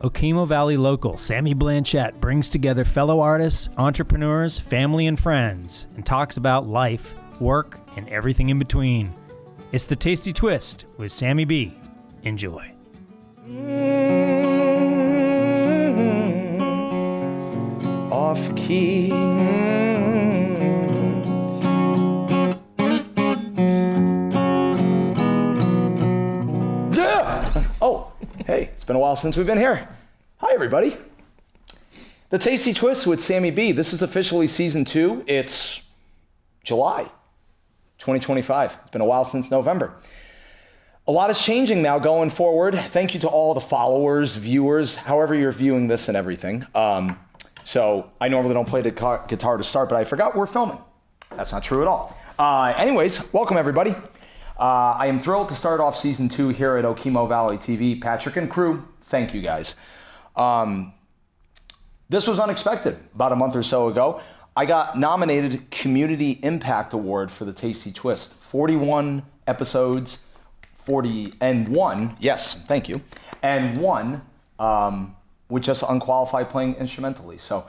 Okemo Valley local Sammy Blanchette brings together fellow artists, entrepreneurs, family, and friends and talks about life, work, and everything in between. It's The Tasty Twist with Sammy B. Enjoy. Off key. Oh, hey, it's been a while since we've been here. Hi, everybody. The Tasty Twist with Sammy B. This is officially season 2. It's July 2025. It's been a while since November. A lot is changing now going forward. Thank you to all the followers, viewers, however you're viewing this and everything. So I normally don't play the guitar to start, but I forgot we're filming. That's not true at all. Anyways, welcome everybody. I am thrilled to start off season 2 here at Okemo Valley TV. Patrick and crew, thank you guys. This was unexpected. About a month or so ago, I got nominated Community Impact Award for the Tasty Twist. 41 episodes, 41, yes, thank you, and one with just unqualified playing instrumentally. So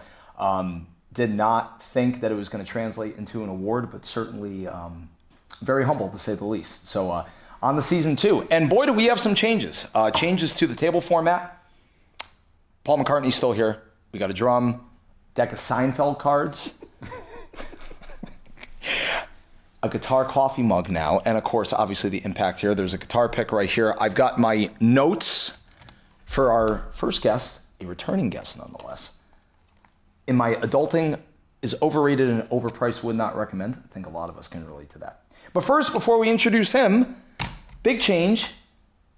did not think that it was going to translate into an award, but certainly very humble to say the least. So on the season 2, and boy do we have some changes. Changes to the table format. Paul McCartney's still here. We got a drum, deck of Seinfeld cards, a guitar coffee mug now, and of course, obviously the impact here. There's a guitar pick right here. I've got my notes for our first guest, a returning guest nonetheless. In my adulting is overrated and overpriced, would not recommend. I think a lot of us can relate to that. But first, before we introduce him, big change.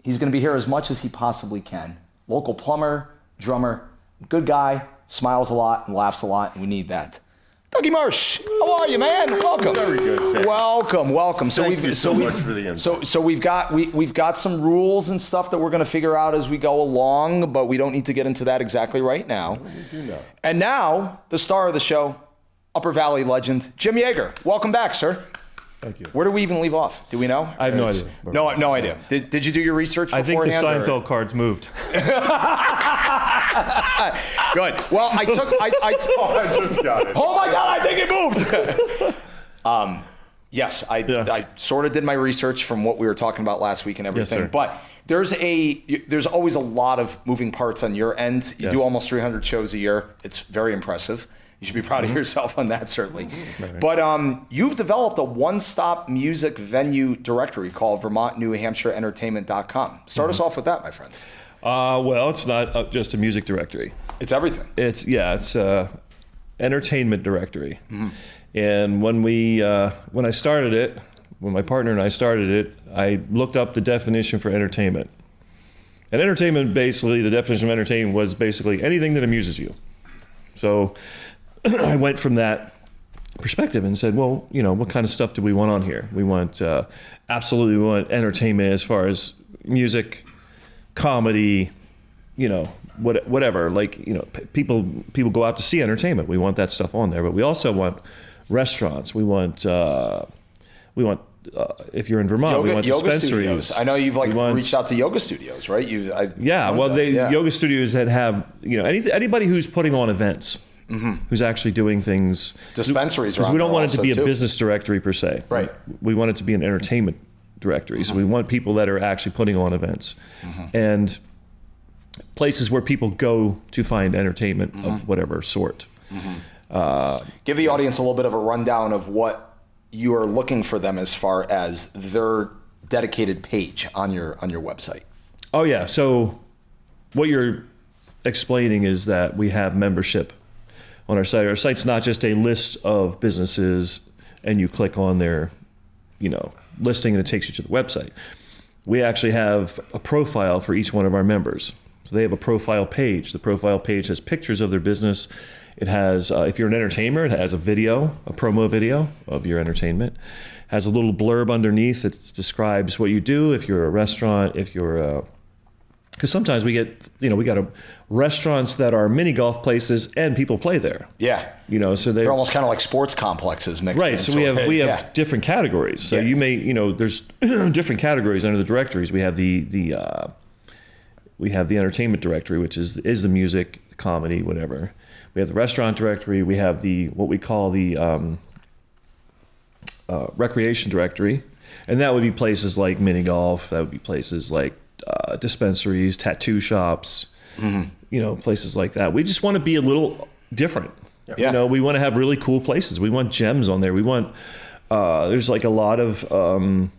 He's gonna be here as much as he possibly can. Local plumber, drummer, good guy, smiles a lot and laughs a lot, and we need that. Dougie Marsh, how are you, man? Welcome. Very good, Sam. Welcome. Thank you so much for the invite. So we've got some rules and stuff that we're going to figure out as we go along, but we don't need to get into that exactly right now. We do know. And now, the star of the show, Upper Valley legend, Jim Yeager. Welcome back, sir. Thank you. Where do we even leave off? Do we know? I have no idea. No idea. Did you do your research beforehand? I think the Seinfeld cards moved. Good. Well, I just got it. Oh my God, I think it moved. Yes, I sort of did my research from what we were talking about last week and everything. Yes, sir. But there's always a lot of moving parts on your end. You do almost 300 shows a year. It's very impressive. You should be proud of yourself on that, certainly. Right. But you've developed a one-stop music venue directory called VermontNewHampshireEntertainment.com. Start us off with that, my friend. Well, it's not just a music directory. It's everything. It's entertainment directory. Mm-hmm. And when I started it, when my partner and I started it, I looked up the definition for entertainment. And entertainment, basically, the definition of entertainment was basically anything that amuses you. So I went from that perspective and said, well, what kind of stuff do we want on here? We want entertainment as far as music, comedy, whatever. Like, people go out to see entertainment. We want that stuff on there, but we also want restaurants. We want if you're in Vermont, we want dispensaries. Studios. I know you've reached out to yoga studios, right? Yoga studios that have anybody who's putting on events. Mm-hmm. Who's actually doing things. Dispensaries, because we don't want it to be a business directory per se. Right. We want it to be an entertainment directory. Mm-hmm. So we want people that are actually putting on events, and places where people go to find entertainment of whatever sort. Mm-hmm. Give the audience a little bit of a rundown of what you are looking for them as far as their dedicated page on your website. Oh yeah. So what you're explaining is that we have membership on our site. Our site's not just a list of businesses and you click on their, listing and it takes you to the website. We actually have a profile for each one of our members. So they have a profile page. The profile page has pictures of their business. It has, if you're an entertainer, it has a video, a promo video of your entertainment. Has a little blurb underneath that describes what you do. If you're a restaurant, if you're because sometimes we get, we got restaurants that are mini golf places and people play there. Yeah. So they're almost kind of like sports complexes mixed in. Right. So we have different categories. So you may, there's different categories under the directories. We have the we have the entertainment directory, which is the music, comedy, whatever. We have the restaurant directory. We have what we call the recreation directory, and that would be places like mini golf. That would be places like dispensaries, tattoo shops, places like that. We just want to be a little different. Yeah. We want to have really cool places. We want gems on there. We want there's like a lot of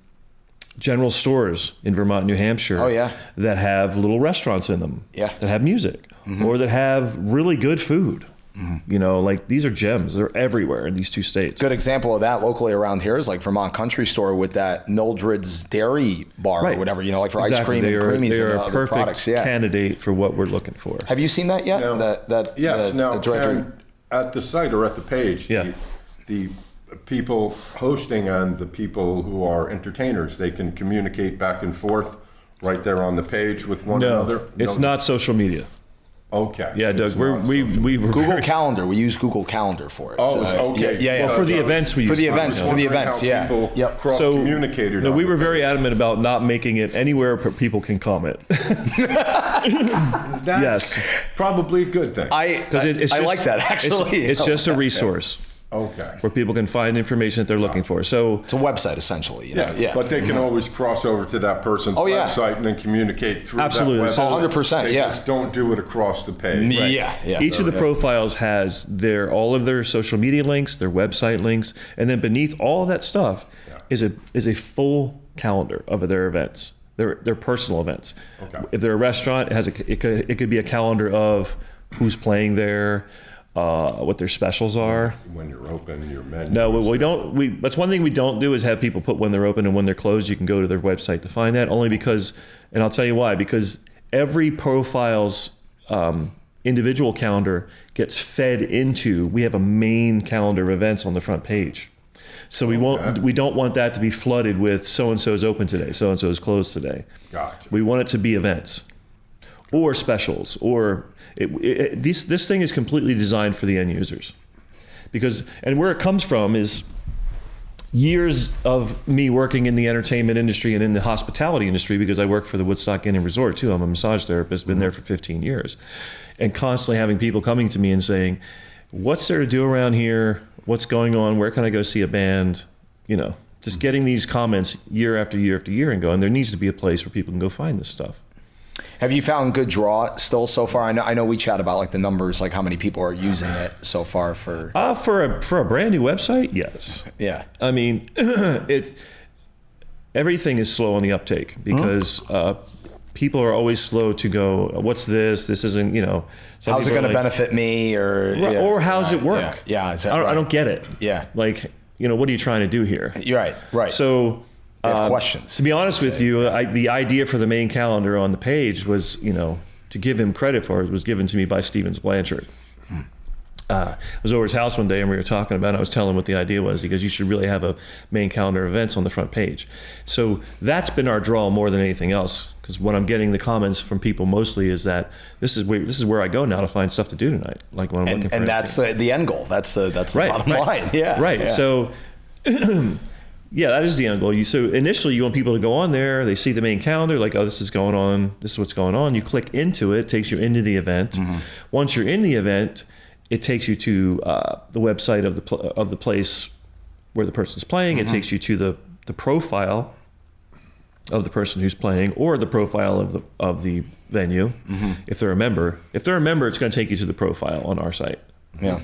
general stores in Vermont, New Hampshire that have little restaurants in them that have music or that have really good food. Like these are gems. They're everywhere in these two states. Good example of that locally around here is like Vermont Country Store with that Mildred's Dairy Bar or whatever, like for ice cream and creamies they and are a other perfect products. candidate for what we're looking for. Have you seen that yet? Yes. The directory? And at the site or at the page, the people hosting and the people who are entertainers, they can communicate back and forth right there on the page with one another. No, it's not social media. Okay. Yeah, Doug, we were Google Calendar. We use Google Calendar for it. Oh, okay. Yeah. Well, for the events we use. For the events, yeah. People cross-communicated. So, we were very adamant about not making it anywhere where people can comment. That's probably a good thing. I like that, actually. It's just a resource. Okay. Where people can find information that they're looking for. So it's a website, essentially. But they can always cross over to that person's website and then communicate through Absolutely. that website. 100%, They just don't do it across the page. Right. Yeah. Each of the profiles has all of their social media links, their website links, and then beneath all of that stuff is a full calendar of their events, their personal events. Okay. If they're a restaurant, it could be a calendar of who's playing there, what their specials are. When you're open, your menu. No, we don't. That's one thing we don't do is have people put when they're open and when they're closed. You can go to their website to find that. Only because, and I'll tell you why. Because every profile's individual calendar gets fed into. We have a main calendar of events on the front page. So we don't want that to be flooded with so and so is open today, so and so is closed today. Gotcha. We want it to be events, or specials, or. This thing is completely designed for the end users, and where it comes from is years of me working in the entertainment industry and in the hospitality industry, because I work for the Woodstock Inn and Resort too. I'm a massage therapist, been there for 15 years, and constantly having people coming to me and saying, "What's there to do around here? What's going on? Where can I go see a band?" Just getting these comments year after year after year and going, there needs to be a place where people can go find this stuff. Have you found good draw still so far? I know we chat about like the numbers, like how many people are using it so far for a brand new website. Yes. Yeah. I mean, everything is slow on the uptake because people are always slow to go, what's this? This isn't, how's it going to benefit me or how's it work? Yeah. I don't get it. Yeah. Like, what are you trying to do here? You're right. So have questions. To be honest with you, the idea for the main calendar on the page was, to give him credit for it, was given to me by Stevens Blanchard. I was over his house one day and we were talking about it. I was telling him what the idea was. He goes, you should really have a main calendar of events on the front page. So that's been our draw more than anything else, because what I'm getting the comments from people mostly is that this is where I go now to find stuff to do tonight. Like when I'm looking for and that's the end goal. That's the bottom line. Yeah. Right. Yeah. So yeah, that is the end goal. So initially you want people to go on there, they see the main calendar, like, oh, this is going on, this is what's going on. You click into it, takes you into the event. Mm-hmm. Once you're in the event, it takes you to the website of the place where the person's playing. Mm-hmm. It takes you to the profile of the person who's playing, or the profile of the venue, if they're a member. If they're a member, it's going to take you to the profile on our site. Yeah.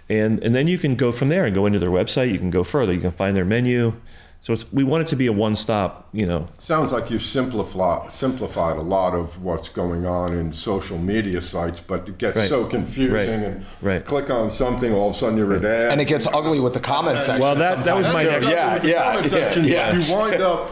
And then you can go from there and go into their website. You can go further. You can find their menu. So we want it to be a one-stop, Sounds like you've simplified a lot of what's going on in social media sites, but it gets so confusing and click on something, all of a sudden you're an ad. And it gets ugly with the comment section. Well, that was my next. Yeah. You wind up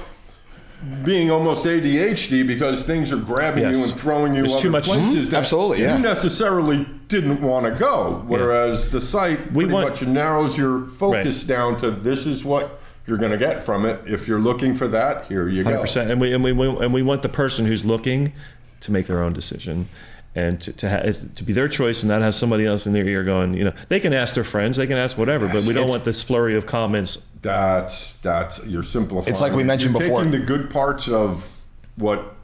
being almost ADHD because things are grabbing you and throwing you other places that you necessarily didn't want to go. Whereas the site pretty much narrows your focus down to this is what you're going to get from it. If you're looking for that, here you go. 100%. And we want the person who's looking to make their own decision, and to be their choice, and not have somebody else in their ear going, they can ask their friends, they can ask whatever, but we don't want this flurry of comments. That's you're simplifying. It's like we mentioned before. Taking the good parts of what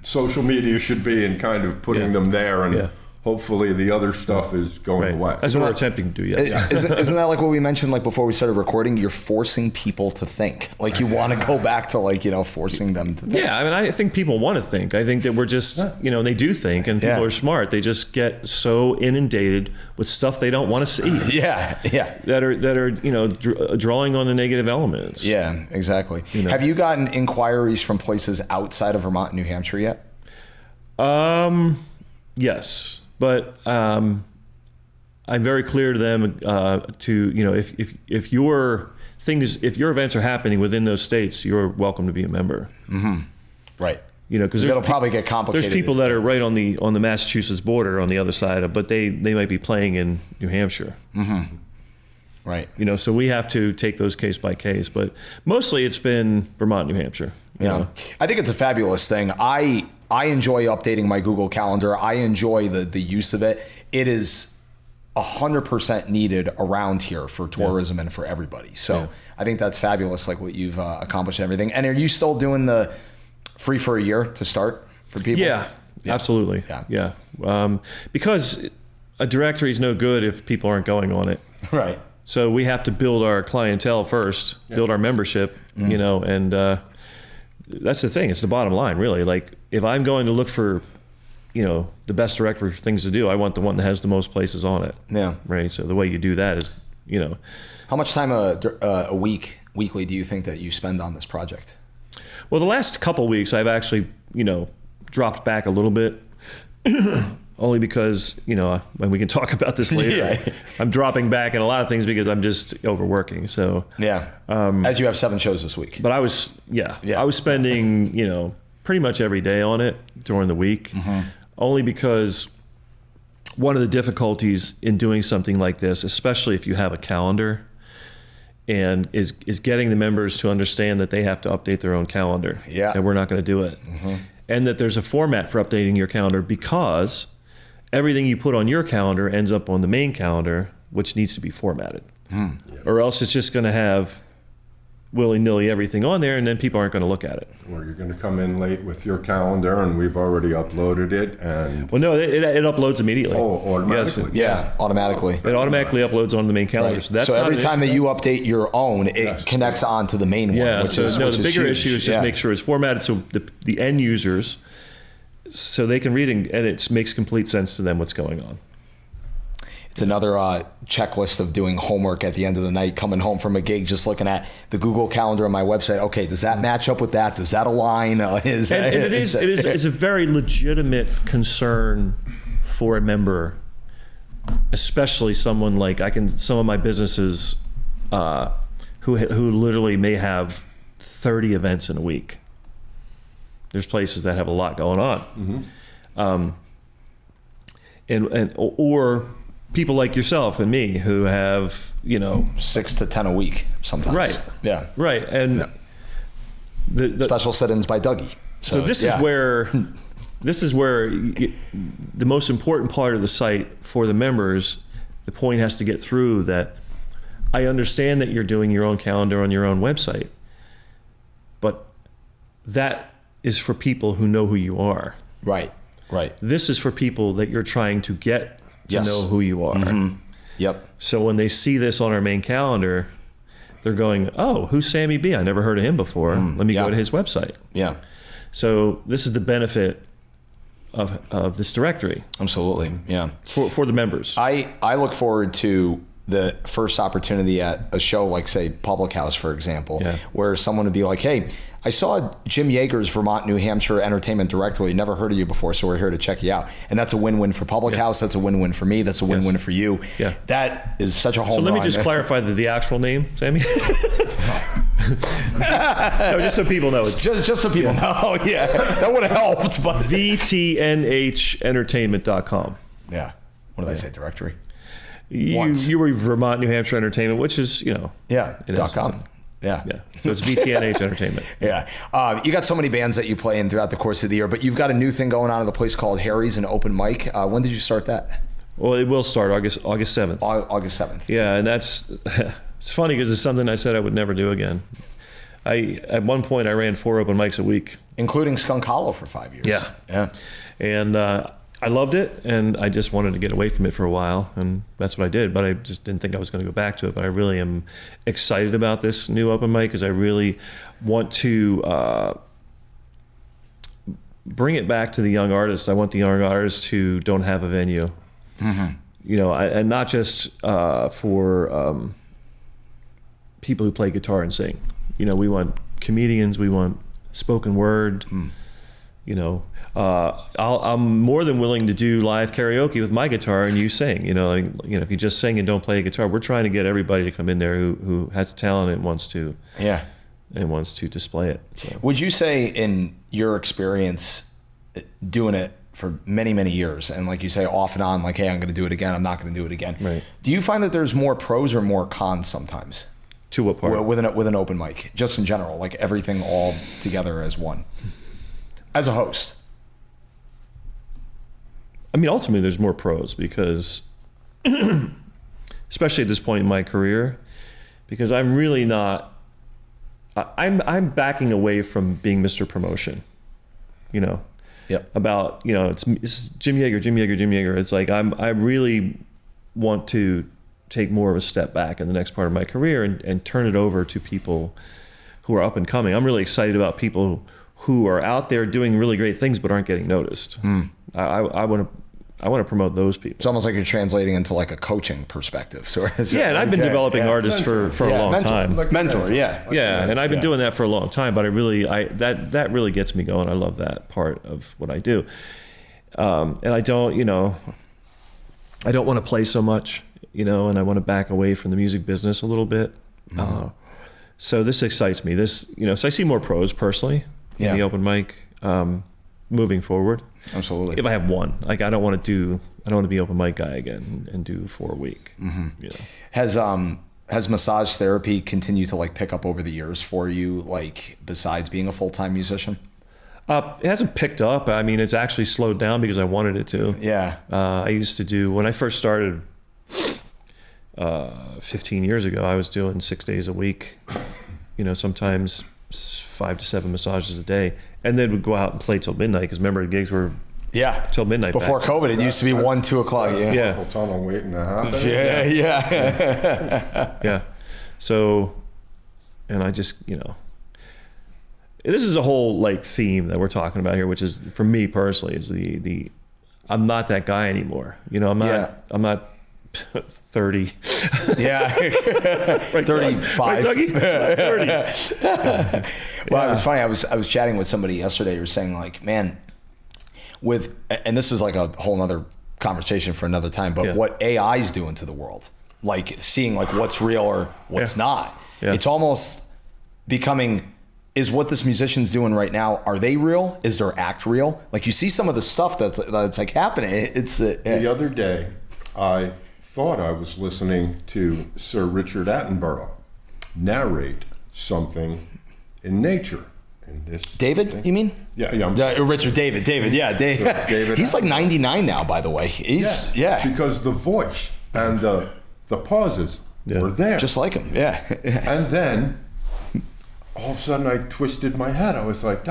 social media should be and kind of putting them there, and hopefully the other stuff is going away. That's what we're attempting to do, yes. Isn't that like what we mentioned like before we started recording? You're forcing people to think. Like you want to go back to like, forcing them to think. Yeah, I mean, I think people want to think. I think that we're just, they do think, and people are smart. They just get so inundated with stuff they don't want to see. That are drawing on the negative elements. Yeah, exactly. Have you gotten inquiries from places outside of Vermont and New Hampshire yet? Yes. But I'm very clear to them if your events are happening within those states, you're welcome to be a member. Mm-hmm. Right. Because it'll probably get complicated. There's people that are right on the Massachusetts border on the other side, but they might be playing in New Hampshire. Mm-hmm. Right. So we have to take those case by case, but mostly it's been Vermont, New Hampshire. Yeah. I think it's a fabulous thing. I enjoy updating my Google Calendar. I enjoy the use of it. It is 100% needed around here for tourism and for everybody. So I think that's fabulous, like what you've accomplished and everything. And are you still doing the free for a year to start for people? Yeah. Absolutely. Yeah. Because a directory is no good if people aren't going on it. Right. So we have to build our clientele first, build our membership, and that's the thing. It's the bottom line, really. Like, if I'm going to look for, the best directory for things to do, I want the one that has the most places on it. Yeah. Right. So the way you do that is, How much time weekly do you think that you spend on this project? Well, the last couple of weeks, I've actually, dropped back a little bit. Only because, and we can talk about this later, I'm dropping back in a lot of things because I'm just overworking. So as you have 7 shows this week. But I was spending, pretty much every day on it during the week, only because one of the difficulties in doing something like this, especially if you have a calendar, and is getting the members to understand that they have to update their own calendar. Yeah. And we're not going to do it. And that there's a format for updating your calendar, because everything you put on your calendar ends up on the main calendar, which needs to be formatted. Or else it's just going to have willy-nilly everything on there, and then people aren't going to look at it. Or you're going to come in late with your calendar, and we've already uploaded it. And well, no, it uploads immediately. Oh, automatically. Yes. Automatically. It automatically uploads on the main calendar. Right. So every time that you update your own, it connects on to the main one. Yeah. The bigger issue is just make sure it's formatted so the end users, so they can read and it makes complete sense to them what's going on. It's another checklist of doing homework at the end of the night, coming home from a gig, just looking at the Google Calendar on my website. Okay, does that match up with that? Does that align? It's a very legitimate concern for a member, especially someone like some of my businesses who literally may have 30 events in a week. There's places that have a lot going on, or people like yourself and me who have 6 to 10 a week sometimes. Right. Yeah. Right. And the special sit-ins by Dougie. So this is where the most important part of the site for the members, the point has to get through that I understand that you're doing your own calendar on your own website, but that is for people who know who you are. Right. This is for people that you're trying to get to know who you are. Yep. So when they see this on our main calendar, they're going, oh, who's Sammy B? I never heard of him before. Let me go to his website. Yeah. So this is the benefit of this directory. Absolutely. Yeah. For the members. I look forward to the first opportunity at a show like, say, Public House, for example, where someone would be like, hey, I saw Jim Yeager's Vermont, New Hampshire Entertainment Directory. Never heard of you before, so we're here to check you out. And that's a win-win for Public House. That's a win-win for me. That's a win-win for you. Yeah. That is such a home run. So let me just clarify the actual name, Sammy. No, just so people know. It's just so people know. Yeah, that would have helped. But VTNHentertainment.com. Yeah. What did I say? Directory? You were Vermont, New Hampshire Entertainment, which is, .com. Yeah. So it's VTNH Entertainment. Yeah. You got so many bands that you play in throughout the course of the year, but you've got a new thing going on at the place called Harry's, an open mic. When did you start that? Well, it will start August 7th. August 7th. Yeah, and that's it's funny because it's something I said I would never do again. at one point I ran 4 open mics a week, including Skunk Hollow for 5 years. Yeah. And I loved it, and I just wanted to get away from it for a while, and that's what I did. But I just didn't think I was going to go back to it. But I really am excited about this new open mic because I really want to bring it back to the young artists. I want the young artists who don't have a venue, and not just for people who play guitar and sing. We want comedians. We want spoken word. I'm more than willing to do live karaoke with my guitar and you sing. If you just sing and don't play a guitar, we're trying to get everybody to come in there who has talent and wants to display it. So. Would you say, in your experience doing it for many, many years, and like you say, off and on, like, hey, I'm going to do it again, I'm not going to do it again. Right. Do you find that there's more pros or more cons sometimes? To what part? With an open mic, just in general, like everything all together as one, as a host. I mean, ultimately, there's more pros because, especially at this point in my career, because I'm really not. I'm backing away from being Mr. Promotion. Yep. About it's Jim Yeager. It's like I really want to take more of a step back in the next part of my career and turn it over to people who are up and coming. I'm really excited about people who are out there doing really great things but aren't getting noticed. I want to promote those people. It's almost like you're translating into like a coaching perspective. So and I've been developing artists for a long time. Mentor, and I've been doing that for a long time. But that really gets me going. I love that part of what I do. And I don't want to play so much, and I want to back away from the music business a little bit. So this excites me. So I see more pros personally in the open mic moving forward. Absolutely. If I have one, like I don't want to be open mic guy again and do 4 a week. Has massage therapy continued to like pick up over the years for you, like besides being a full-time musician? It hasn't picked up. I mean, it's actually slowed down because I wanted it to. Yeah. I used to do, when I first started 15 years ago, I was doing 6 days a week, sometimes 5 to 7 massages a day. And then we'd go out and play till midnight because remember the gigs were till midnight. Before back. COVID, it used to be 1, 2 o'clock. Yeah. Whole tunnel waiting to happen. Yeah. So, and I just, this is a whole like theme that we're talking about here, which is for me personally is the I'm not that guy anymore. I'm not 30. Yeah. Right, 35. Right, Dougie? 30. Well, it was funny. I was chatting with somebody yesterday who was saying like, man, and this is like a whole nother conversation for another time, but what AI is doing to the world, like seeing like what's real or what's not. Yeah. It's almost becoming, is what this musician's doing right now, are they real? Is their act real? Like you see some of the stuff that's like happening. The other day, I thought I was listening to Sir Richard Attenborough narrate something in nature. In this David, thing. You mean? Yeah. Richard David. Yeah, David. So David he's like 99 now, by the way. Because the voice and the pauses were there. Just like him, yeah. And then, all of a sudden, I twisted my head. I was like,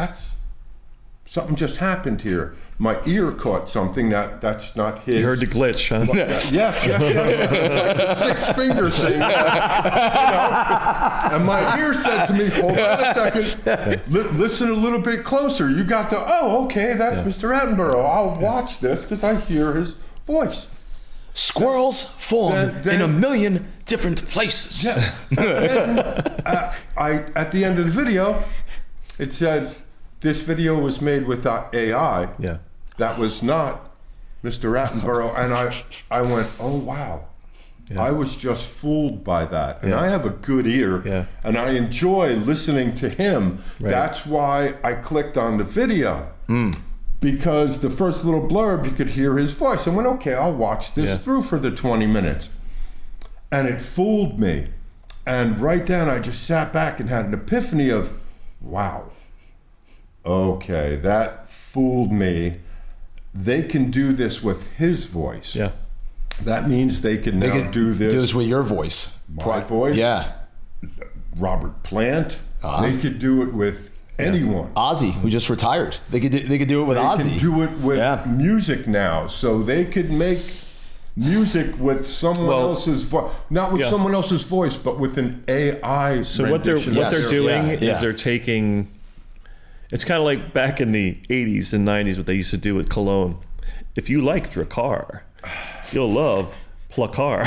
something just happened here. My ear caught something that's not his. You heard the glitch, huh? Yes. Like the 6 finger thing. And my ear said to me, hold on a second, listen a little bit closer. You got okay, that's Mr. Attenborough. I'll watch this because I hear his voice. Squirrels form in a million different places. Yeah. Then, at the end of the video, it said, this video was made with AI. Yeah. That was not Mr. Attenborough. And I went, oh, wow. Yeah. I was just fooled by that. And I have a good ear. Yeah. And I enjoy listening to him. Right. That's why I clicked on the video. Because the first little blurb, you could hear his voice. I went, okay, I'll watch this through for the 20 minutes. And it fooled me. And right then, I just sat back and had an epiphany of, wow. Okay, that fooled me. They can do this with his voice. Yeah. That means they can now do this. Do this with your voice. My voice. Yeah. Robert Plant. They could do it with anyone. Ozzy, who just retired. They could do it with Ozzy. They can do it with music now. So they could make music with someone else's voice, not with someone else's voice, but with an AI. So what they're doing is they're taking. It's kind of like back in the 80s and 90s what they used to do with cologne. If you like Drakkar, you'll love Placar,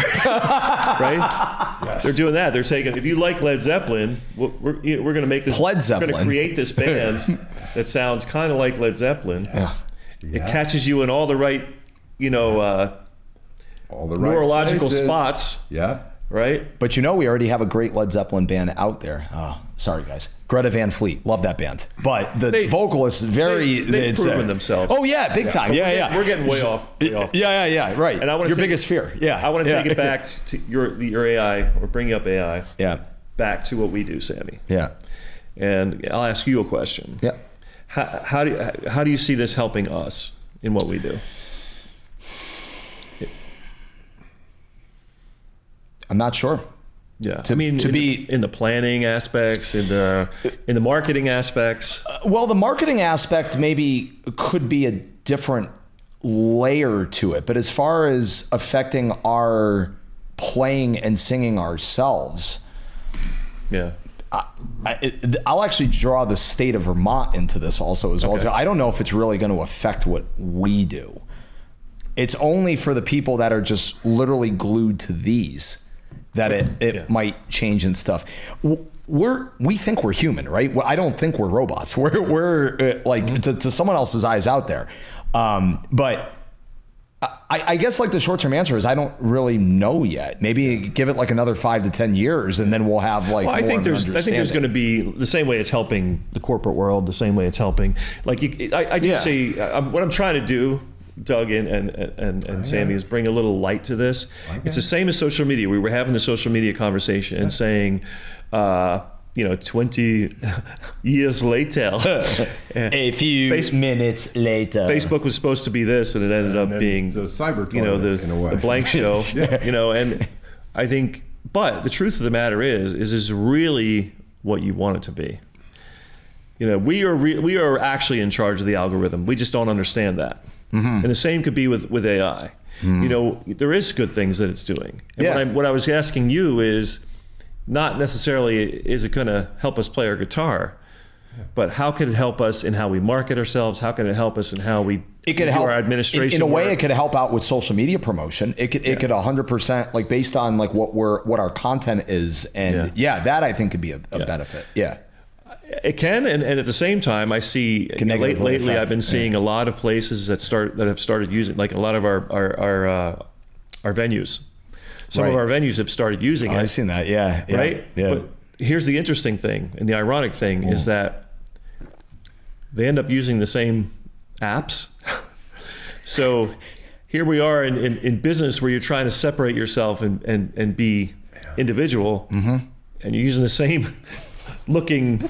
right? Yes. They're doing that. They're saying, if you like Led Zeppelin, we're going to make this. Led Zeppelin. We're going to create this band that sounds kind of like Led Zeppelin. Yeah. It catches you in all the right, all the right neurological spots. Yeah. Right. But we already have a great Led Zeppelin band out there. Oh, sorry guys. Greta Van Fleet, love that band. But the vocalists they've proven themselves. Oh yeah, big time. We're getting way off. Yeah. Right. And I want your biggest fear. Yeah. I want to take it back to your AI, or bringing up AI. Yeah. Back to what we do, Sammy. Yeah. And I'll ask you a question. Yeah. How do you see this helping us in what we do? I'm not sure. Yeah, to be in the planning aspects, in the marketing aspects. Well, the marketing aspect maybe could be a different layer to it, but as far as affecting our playing and singing ourselves, I'll actually draw the state of Vermont into this also as well. Okay. I don't know if it's really going to affect what we do. It's only for the people that are just literally glued to these that it might change and stuff. We think we're human, right? I don't think we're robots. We're like to someone else's eyes out there. But I guess like the short-term answer is I don't really know yet. Maybe give it like another 5 to 10 years, and then we'll have like. Well, I think there's going to be the same way it's helping the corporate world, the same way it's helping. Like I do see what I'm trying to do, Doug and Sammy, is bring a little light to this. Okay. It's the same as social media. We were having the social media conversation and saying, 20 years later, a few minutes later, Facebook was supposed to be this, and it ended up being the cyber, the blank show. And I think, but the truth of the matter is this really what you want it to be? We are actually in charge of the algorithm. We just don't understand that. Mm-hmm. And the same could be with AI. Mm-hmm. There is good things that it's doing. And what I was asking you is not necessarily is it going to help us play our guitar, but how can it help us in how we market ourselves? How can it help us in how we do our administration? In a way, it could help out with social media promotion. It could 100% like based on like what our content is, and that I think could be a benefit. Yeah. It can, and at the same time, I see lately I've been seeing a lot of places that have started using, like a lot of our venues. Some of our venues have started using it. I've seen that, right? Yeah. But here's the interesting thing, and the ironic thing is that they end up using the same apps. So here we are in business where you're trying to separate yourself and be individual, and you're using the same looking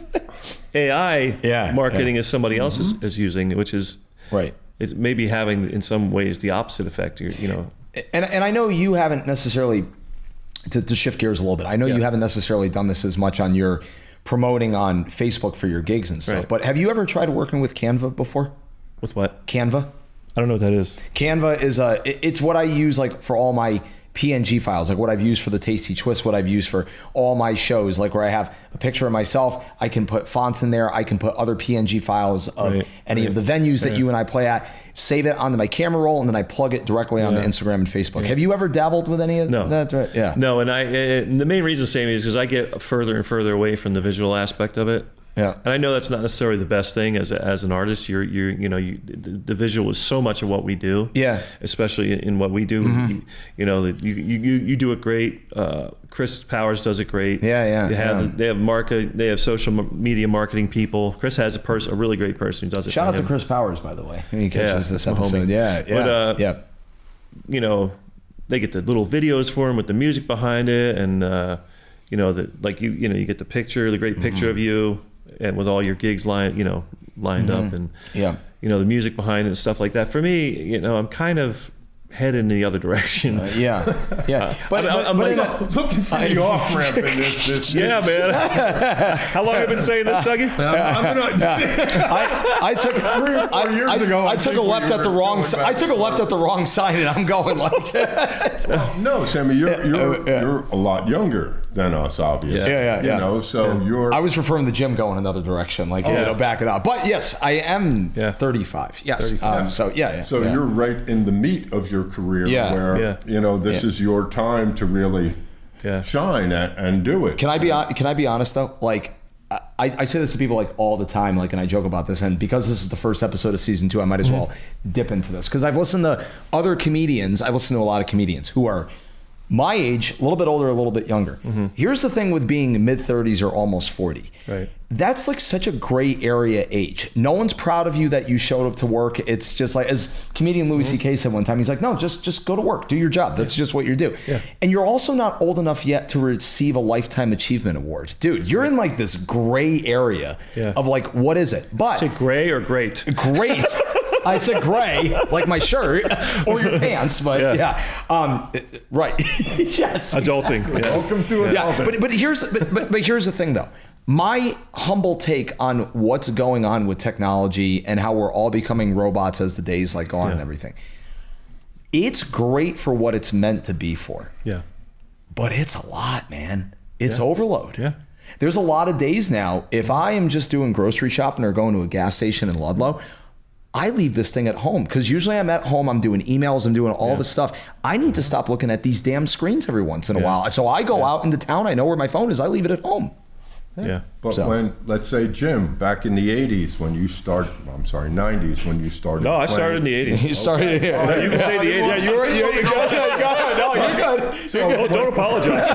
AI marketing as somebody else is using, which is it's maybe having in some ways the opposite effect. And I know you haven't necessarily, to shift gears a little bit, I know you haven't necessarily done this as much on your promoting on Facebook for your gigs and stuff, but have you ever tried working with Canva before? With what? Canva. I don't know what that is. Canva is it's what I use like for all my PNG files, like what I've used for the Tasty Twist, what I've used for all my shows, like where I have a picture of myself, I can put fonts in there, I can put other PNG files of any of the venues that you and I play at, save it onto my camera roll, and then I plug it directly onto Instagram and Facebook. Have you ever dabbled with any of that? Yeah. No, and the main reason, Sammy, is because I get further and further away from the visual aspect of it. Yeah. And I know that's not necessarily the best thing as an artist. The visual is so much of what we do. Yeah. Especially in what we do. Mm-hmm. You do it great. Chris Powers does it great. Yeah. They have social media marketing people. Chris has a really great person who does it. Shout out to Chris Powers, by the way. He catches this episode. But they get the little videos for him with the music behind it, and you get the picture, the great picture of you, and with all your gigs lined up, and the music behind it and stuff like that. For me, I'm kind of head in the other direction. Yeah. But I'm looking for the off ramp in this. Yeah, man. How long have you been saying this, Dougie? I took 3 or 4 years ago. I took a left at the wrong side. I took a left at the wrong side, and I'm going like that. Well, no, Sammy, you're a lot younger than us, obviously. Yeah. You know, so you're. I was referring to the gym going another direction, like back it up. But yes, I am 35. Yes. 35. So you're right in the meat of your career, where this is your time to really shine and do it. Can I be honest though? Like, I say this to people like all the time, like, and I joke about this, and because this is the first episode of season 2, I might as well dip into this, because I've listened to other comedians. I listen to a lot of comedians who are my age, a little bit older, a little bit younger. Here's the thing with being mid-30s or almost 40. Right. That's like such a gray area age. No one's proud of you that you showed up to work. It's just like, as comedian Louis C.K. said one time, he's like, no, just go to work, do your job. That's just what you do. Yeah. And you're also not old enough yet to receive a Lifetime Achievement Award. Dude, you're in like this gray area of like, what is it? But is it gray or great? Great. I said gray, like my shirt or your pants, but right. Yes. Adulting. Exactly. Yeah. Welcome to adulting. But here's the thing though. My humble take on what's going on with technology and how we're all becoming robots as the days like go on and everything. It's great for what it's meant to be for. Yeah. But it's a lot, man. It's overload. Yeah. There's a lot of days now, if I am just doing grocery shopping or going to a gas station in Ludlow, I leave this thing at home, because usually I'm at home, I'm doing emails, I'm doing all this stuff. I need to stop looking at these damn screens every once in a while. So I go out into town, I know where my phone is, I leave it at home. Yeah. But when, let's say, Jim, back in the 80s when you started, 90s when you started. No, I started in the 80s. You started here. No, you can say the 80s. Yeah, you're good. No, you're good. Don't apologize.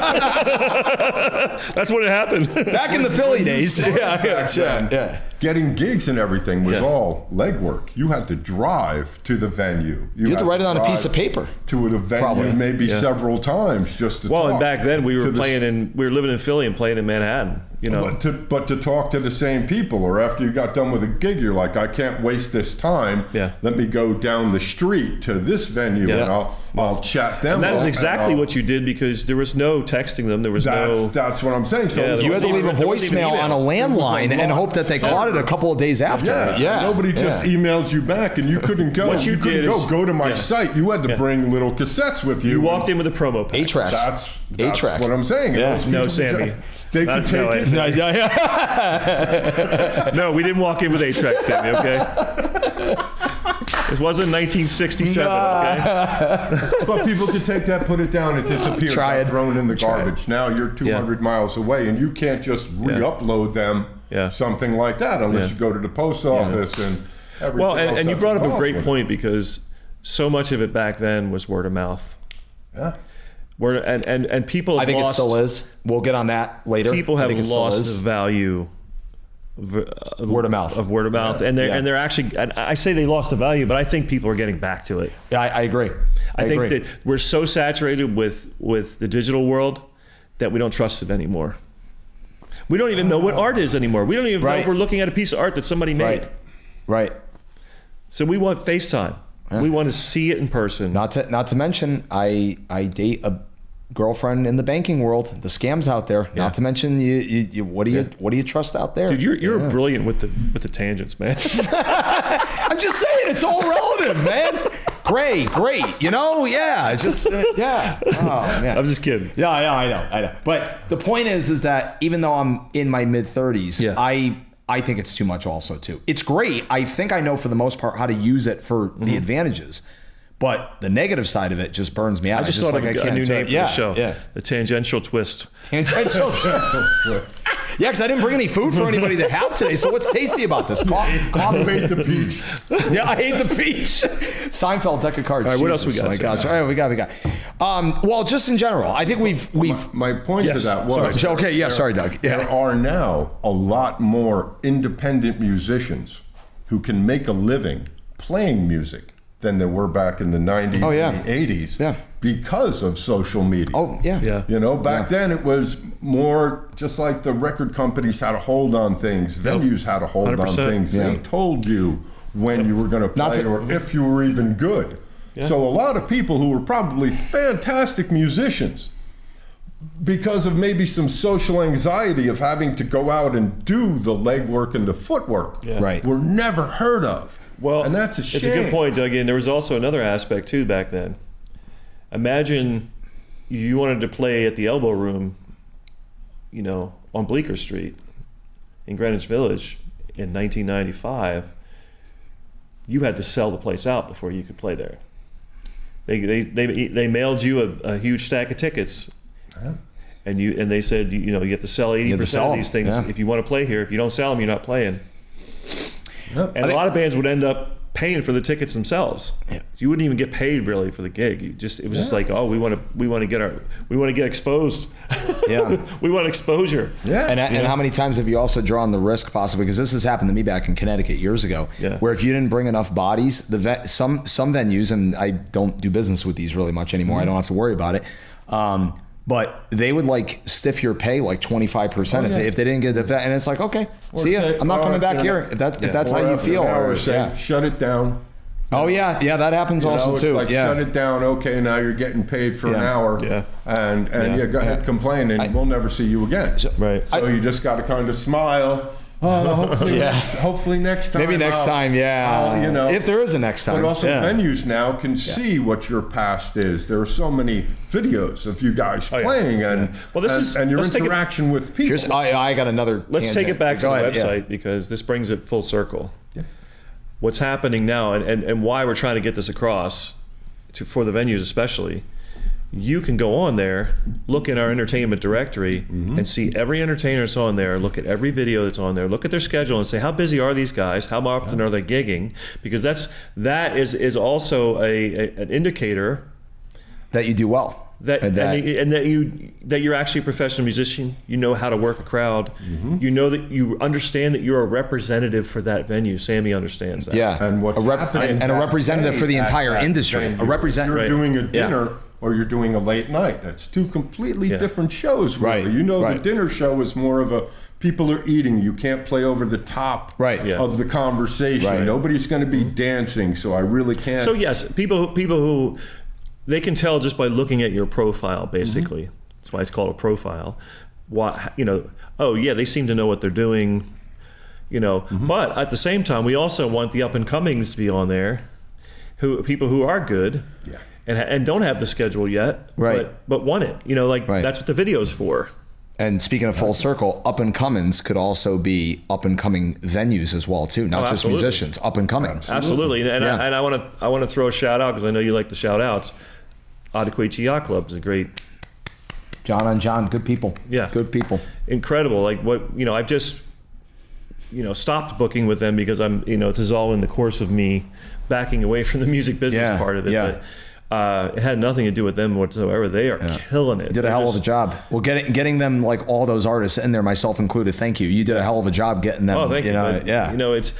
That's what happened. Back in the Philly days. Yeah. Getting gigs and everything was all legwork. You had to drive to the venue. You had to write it on a piece of paper. To the venue maybe several times just to talk. And back then we were we were living in Philly and playing in Manhattan. You know. But to talk to the same people, or after you got done with a gig, you're like, I can't waste this time. Yeah. Let me go down the street to this venue and I'll chat them. And that is exactly what you did, because there was no texting them. There was That's what I'm saying. So you had to leave a voicemail on a landline and hope that they caught it a couple of days after. Nobody just emailed you back, and you couldn't go. What you did is go to my site. You had to bring little cassettes with you. You walked in with a promo pack. 8-tracks. That's what I'm saying. Yeah. No, Sammy. They could take it. No, we didn't walk in with 8-tracks, Sammy, okay? It wasn't 1967, okay? But people could take that, put it down, it disappeared, thrown in the garbage. Now you're 200 miles away, and you can't just re-upload them, something like that, unless you go to the post office and everything else. And you brought up a great point, because so much of it back then was word of mouth. Yeah. And people have I think lost, it still is. We'll get on that later. People have lost the value of word of mouth. And they're actually, and I say they lost the value, but I think people are getting back to it. Yeah, I agree. I think that we're so saturated with the digital world that we don't trust it anymore. We don't even know what art is anymore. We don't even know if we're looking at a piece of art that somebody made. Right. So we want FaceTime. Yeah. We want to see it in person. Not to mention, I date a girlfriend in the banking world. The scams out there. Yeah. Not to mention, what do you trust out there? Dude, you're brilliant with the tangents, man. I'm just saying, it's all relative, man. Great. You know, it's just Oh man, I'm just kidding. Yeah, I know. But the point is that even though I'm in my mid-30s, I think it's too much also too. It's great. I think I know for the most part how to use it for the advantages, but the negative side of it just burns me out. I just thought of a new name for the show. Yeah. The Tangential Twist. Tangential Twist. Yeah, because I didn't bring any food for anybody to have today. So what's tasty about this? Coffee. Ate the peach. Yeah, I ate the peach. Seinfeld deck of cards. All right, what else we got? Oh my gosh. All right, we got. Well, just in general, I think we've. My point to that was. Sorry, Doug. Yeah. There are now a lot more independent musicians who can make a living playing music than there were back in the 90s and the 80s because of social media. Oh, yeah. You know, back then it was more just like the record companies had a hold on things, venues had a hold 100%. On things. They told you when you were going to play or if you were even good. Yeah. So a lot of people who were probably fantastic musicians, because of maybe some social anxiety of having to go out and do the legwork and the footwork, were never heard of. Well, and that's a shame. It's a good point, Doug. And there was also another aspect too back then. Imagine you wanted to play at the Elbow Room, on Bleecker Street in Greenwich Village in 1995. You had to sell the place out before you could play there. They mailed you a huge stack of tickets, and they said you have to sell 80% of these things if you want to play here. If you don't sell them, you're not playing. And a lot of bands would end up paying for the tickets themselves. So you wouldn't even get paid really for the gig. It was just like, oh, we want to get exposed. Yeah, we want exposure. Yeah, and how many times have you also drawn the risk possibly? Because this has happened to me back in Connecticut years ago, where if you didn't bring enough bodies, some venues, and I don't do business with these really much anymore. I don't have to worry about it. But they would stiff your pay 25% if they didn't get the vet, and it's like, okay, see ya. I'm not coming back here if that's how you feel. Or shut it down. Oh yeah, that happens also too. Shut it down. Okay, now you're getting paid for an hour, and go ahead, complain, and we'll never see you again. So you just got to kind of smile. Hopefully next time. Maybe next time, if there is a next time. But also venues now can see what your past is. There are so many videos of you guys playing and your interaction with people. I got another Let's tangent. take it back to the website because this brings it full circle. What's happening now and why we're trying to get this across for the venues especially. You can go on there, look in our entertainment directory, and see every entertainer that's on there, look at every video that's on there, look at their schedule and say, how busy are these guys? How often are they gigging? Because that is also an indicator that you do well. That you're actually a professional musician. You know how to work a crowd. You know that you understand that you're a representative for that venue. Sammy understands that. Yeah, and what's happening and a representative for the entire industry. A representative. You're doing a dinner. Or you're doing a late night. That's two completely different shows. Really. The dinner show is more of a people are eating. You can't play over the top of the conversation. Nobody's going to be dancing, so I really can't. So yes, people who they can tell just by looking at your profile. Basically, that's why it's called a profile. They seem to know what they're doing. But at the same time, we also want the up and comings to be on there, people who are good. Yeah. And don't have the schedule yet, but want it. That's what the video's for. And speaking of full circle, up and comings could also be up and coming venues as well too, not just musicians. Up and coming, absolutely. And I want to throw a shout out because I know you like the shout outs. Adequate Yacht Club is a great. John, good people. Yeah, good people. Incredible. I've just stopped booking with them because this is all in the course of me backing away from the music business part of it. But, it had nothing to do with them whatsoever. They are killing it. You did a hell of a job. Well, getting them all those artists in there, myself included. Thank you. You did a hell of a job getting them. Oh, thank you. It's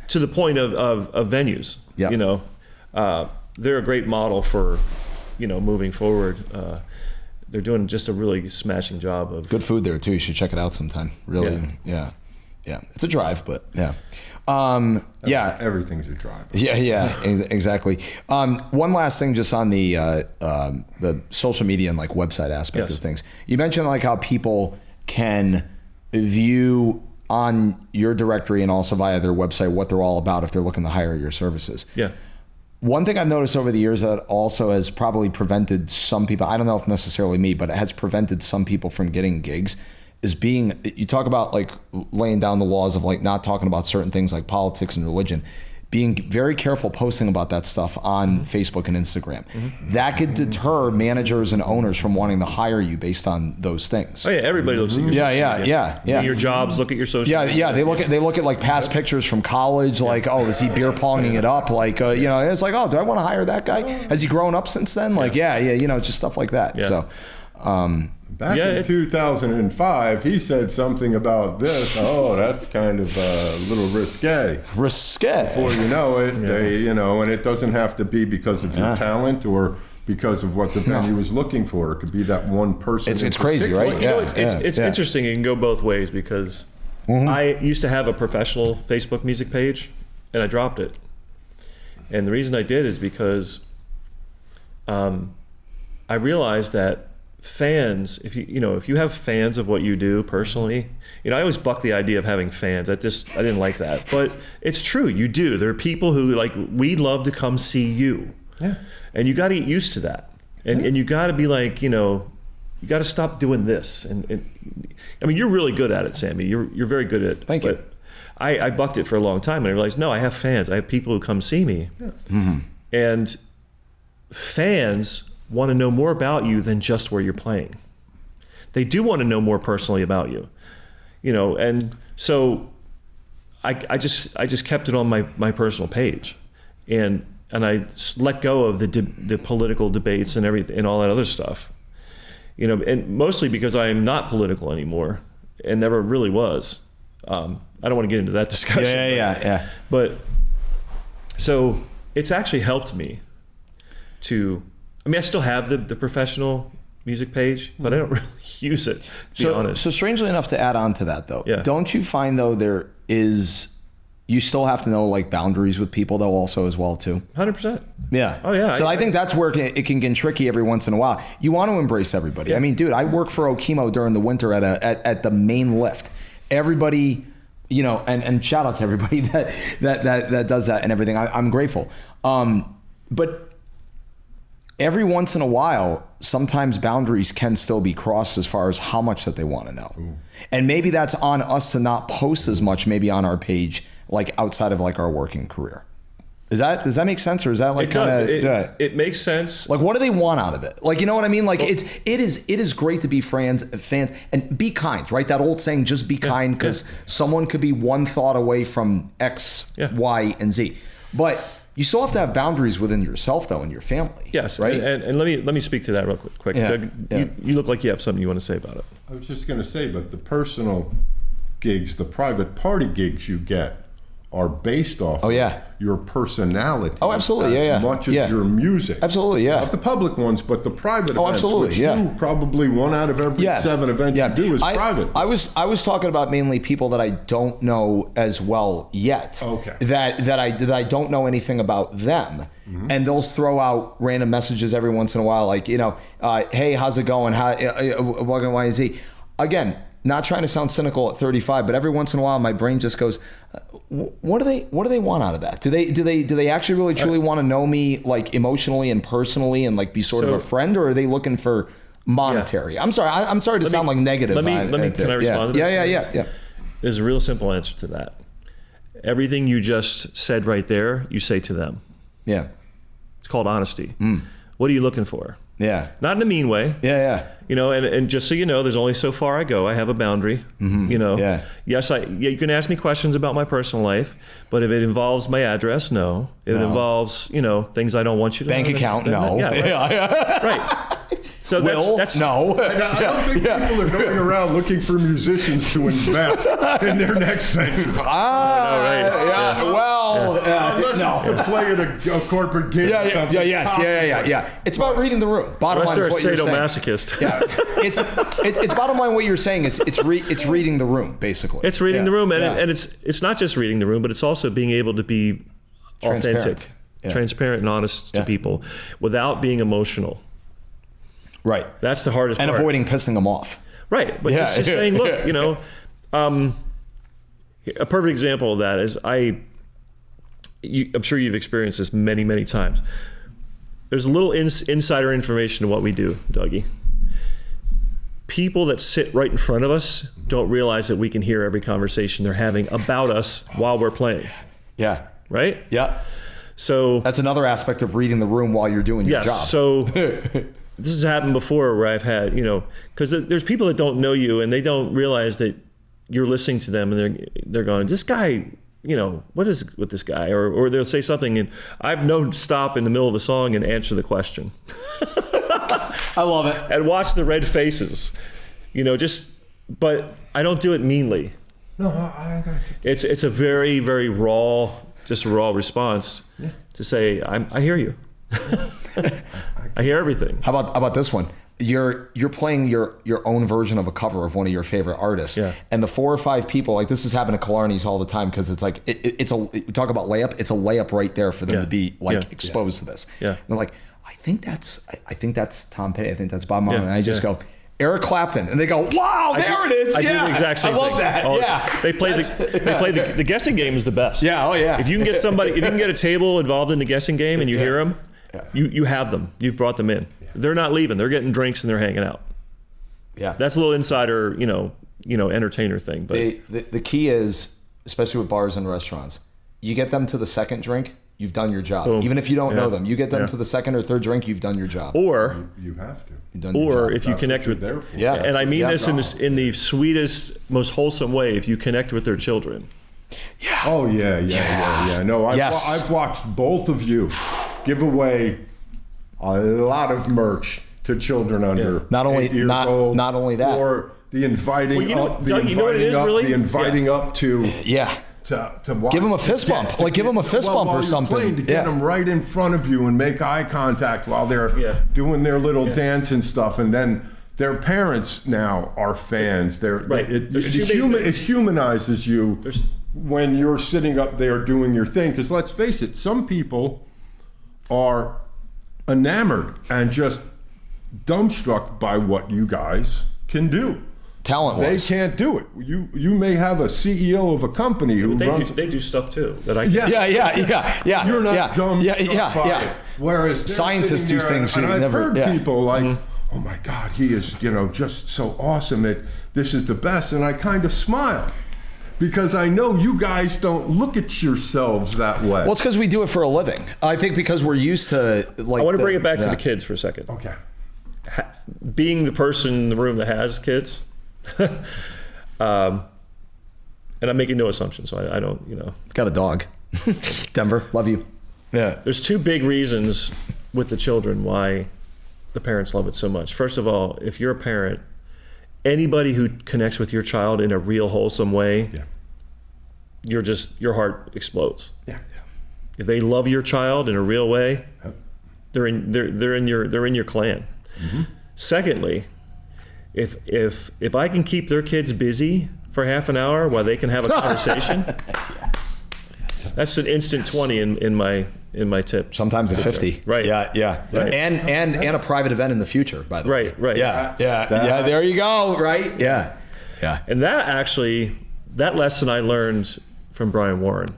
to the point of venues. Yeah. They're a great model for moving forward. They're doing just a really smashing job of good food there too. You should check it out sometime. Really, yeah. It's a drive, but yeah. Everything's a drive. Yeah, exactly. One last thing, just on the social media and website aspect of things. You mentioned how people can view on your directory and also via their website what they're all about if they're looking to hire your services. Yeah. One thing I've noticed over the years that also has probably prevented some people, I don't know if necessarily me, but it has prevented some people from getting gigs, is you talk about laying down the laws of not talking about certain things like politics and religion, being very careful posting about that stuff on Facebook and Instagram. That could deter managers and owners from wanting to hire you based on those things. Oh yeah, everybody looks at your social media. Yeah. Your jobs, look at your social media. Yeah, they look at past pictures from college, is he beer ponging it up? It's do I want to hire that guy? Has he grown up since then? Just stuff like that. Yeah. So Back in 2005, he said something about this. Oh, that's kind of a little risque. Before you know it, and it doesn't have to be because of your talent or because of what the venue is looking for. It could be that one person. It's crazy, right? It's interesting. It can go both ways because I used to have a professional Facebook music page, and I dropped it. And the reason I did is because I realized that fans, if you have fans of what you do personally, I always buck the idea of having fans. I didn't like that, but it's true. You do. There are people who we'd love to come see you, and you got to get used to that, and you got to be like, you got to stop doing this. And I mean, you're really good at it, Sammy. You're very good at it. Thank you. But I bucked it for a long time, and I realized, no, I have fans. I have people who come see me, and fans want to know more about you than just where you're playing. They do want to know more personally about you, and so I just kept it on my personal page, and I let go of the political debates and everything and all that other stuff, and mostly because I am not political anymore and never really was. I don't want to get into that discussion. Yeah. But so it's actually helped me to. I mean, I still have the professional music page, but I don't really use it, to be honest. So strangely enough, to add on to that, though, Yeah. don't you find, though, you still have to know, boundaries with people, though, also as well, too? 100%. Yeah. Oh, yeah. So I think that's where it can get tricky every once in a while. You want to embrace everybody. I mean, dude, I work for Okemo during the winter at the main lift. Everybody, and shout out to everybody that does that and everything. I'm grateful. But every once in a while, sometimes boundaries can still be crossed as far as how much that they want to know. Ooh. And maybe that's on us to not post as much maybe on our page, outside of our working career. Does that make sense, or is that it makes sense. What do they want out of it? You know what I mean? It is great to be fans and be kind, right? That old saying, just be kind, because someone could be one thought away from X, Y, and Z. But you still have to have boundaries within yourself, though, and your family. Yes, right. And let me speak to that real quick. Yeah. Doug, you look like you have something you want to say about it. I was just going to say, but the personal gigs, the private party gigs you get, are based off of your personality. Oh, absolutely, as much as your music. Absolutely, yeah. Not the public ones, but the private events. Absolutely, which you probably 1 out of every 7 events you do is private. I was talking about mainly people that I don't know as well yet. Okay. That I don't know anything about them. Mm-hmm. And they'll throw out random messages every once in a while, hey, how's it going? Welcome to YZ. Again, not trying to sound cynical at 35, but every once in a while my brain just goes, what do they want out of that? Do they actually really truly want to know me emotionally and personally and be sort of a friend, or are they looking for monetary? Yeah. I'm sorry to sound negative. Can I respond to this? Yeah. There's a real simple answer to that. Everything you just said right there, you say to them. Yeah. It's called honesty. What are you looking for? Yeah. Not in a mean way. Yeah. And just so you know, there's only so far I go. I have a boundary. Yeah. Yes, you can ask me questions about my personal life, but if it involves my address, no. If it involves, things I don't want you to bank know, account, then, no. Yeah, right. So that's no. I don't think people are going around looking for musicians to invest in their next venture. Unless it's to play at a corporate gig. Yeah. It's about reading the room. Bottom line is what you're saying. Sadomasochist. Yeah. It's bottom line what you're saying. It's reading the room, basically. It's reading the room, and it's not just reading the room, but it's also being able to be authentic, transparent and honest to people without being emotional. Right. That's the hardest part. And avoiding pissing them off. Right. But just saying, look, a perfect example of that is I'm sure you've experienced this many, many times. There's a little insider information to what we do, Dougie. People that sit right in front of us don't realize that we can hear every conversation they're having about us while we're playing. Yeah. Right? Yeah. So that's another aspect of reading the room while you're doing your job. So this has happened before where I've had, because there's people that don't know you and they don't realize that you're listening to them and they're going, this guy, what is with this guy? Or they'll say something and I've known to stop in the middle of the song and answer the question. I love it. And watch the red faces, but I don't do it meanly. No, I got you. It's a very, very raw response to say, I hear you. I hear everything. How about this one? you're playing your own version of a cover of one of your favorite artists, and the 4 or 5 people, like this has happened at Killarney's all the time, because it's like it's a, we talk about layup, it's a layup right there for them to be like exposed to this. And they're like, I think that's Tom Petty, I think that's Bob Marley, and I just go, Eric Clapton, and they go, wow, there it is. I do the exact same thing. I love that. They play the guessing game is the best. If you can get somebody, if you can get a table involved in the guessing game and you hear them, you have them. You've brought them in. They're not leaving. They're getting drinks and they're hanging out. That's a little insider, entertainer thing. But the key is, especially with bars and restaurants, you get them to the second drink, you've done your job. Boom. Even if you don't know them, you get them to the second or third drink, you've done your job. Or you have to. Or if you connect with them, and I mean this in the sweetest, most wholesome way, if you connect with their children. Oh yeah. No, I've watched both of you give away a lot of merch to children under 8 years old. Not only that, or the inviting up to to watch, give them a fist bump, give them a fist bump or something. To get them right in front of you and make eye contact while they're doing their little dance and stuff, and then their parents now are fans. It humanizes you when you're sitting up there doing your thing. Because let's face it, some people are enamored and just dumbstruck by what you guys can do. Talent-wise. They can't do it. You may have a CEO of a company who they do stuff too that I can. You're not dumb. It. Whereas scientists do things. And I've heard people like, oh my God, he is just so awesome. This is the best. And I kind of smile, because I know you guys don't look at yourselves that way. Well, it's because we do it for a living. I think because we're used to I want to bring it back to the kids for a second. Okay. Being the person in the room that has kids, and I'm making no assumptions, so I don't, Got a dog. Denver, love you. Yeah. There's 2 big reasons with the children why the parents love it so much. First of all, if you're a parent, anybody who connects with your child in a real wholesome way, your heart explodes. If they love your child in a real way, they're in your clan. Secondly, if I can keep their kids busy for half an hour while they can have a conversation, that's an instant 20 in my tip. Sometimes a 50. Right. Yeah. Right. And a private event in the future, by the way. Right. Yeah. There you go. Right. Yeah. And that lesson I learned from Brian Warren.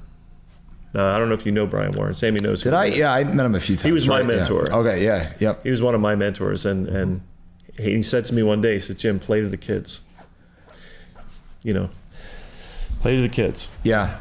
I don't know if you know Brian Warren. Sammy knows him. Did I? Yeah, I met him a few times. He was my mentor. Yeah. Okay. Yeah. Yep. He was one of my mentors, and he said to me one day, he said, Jim, play to the kids. Play to the kids. Yeah.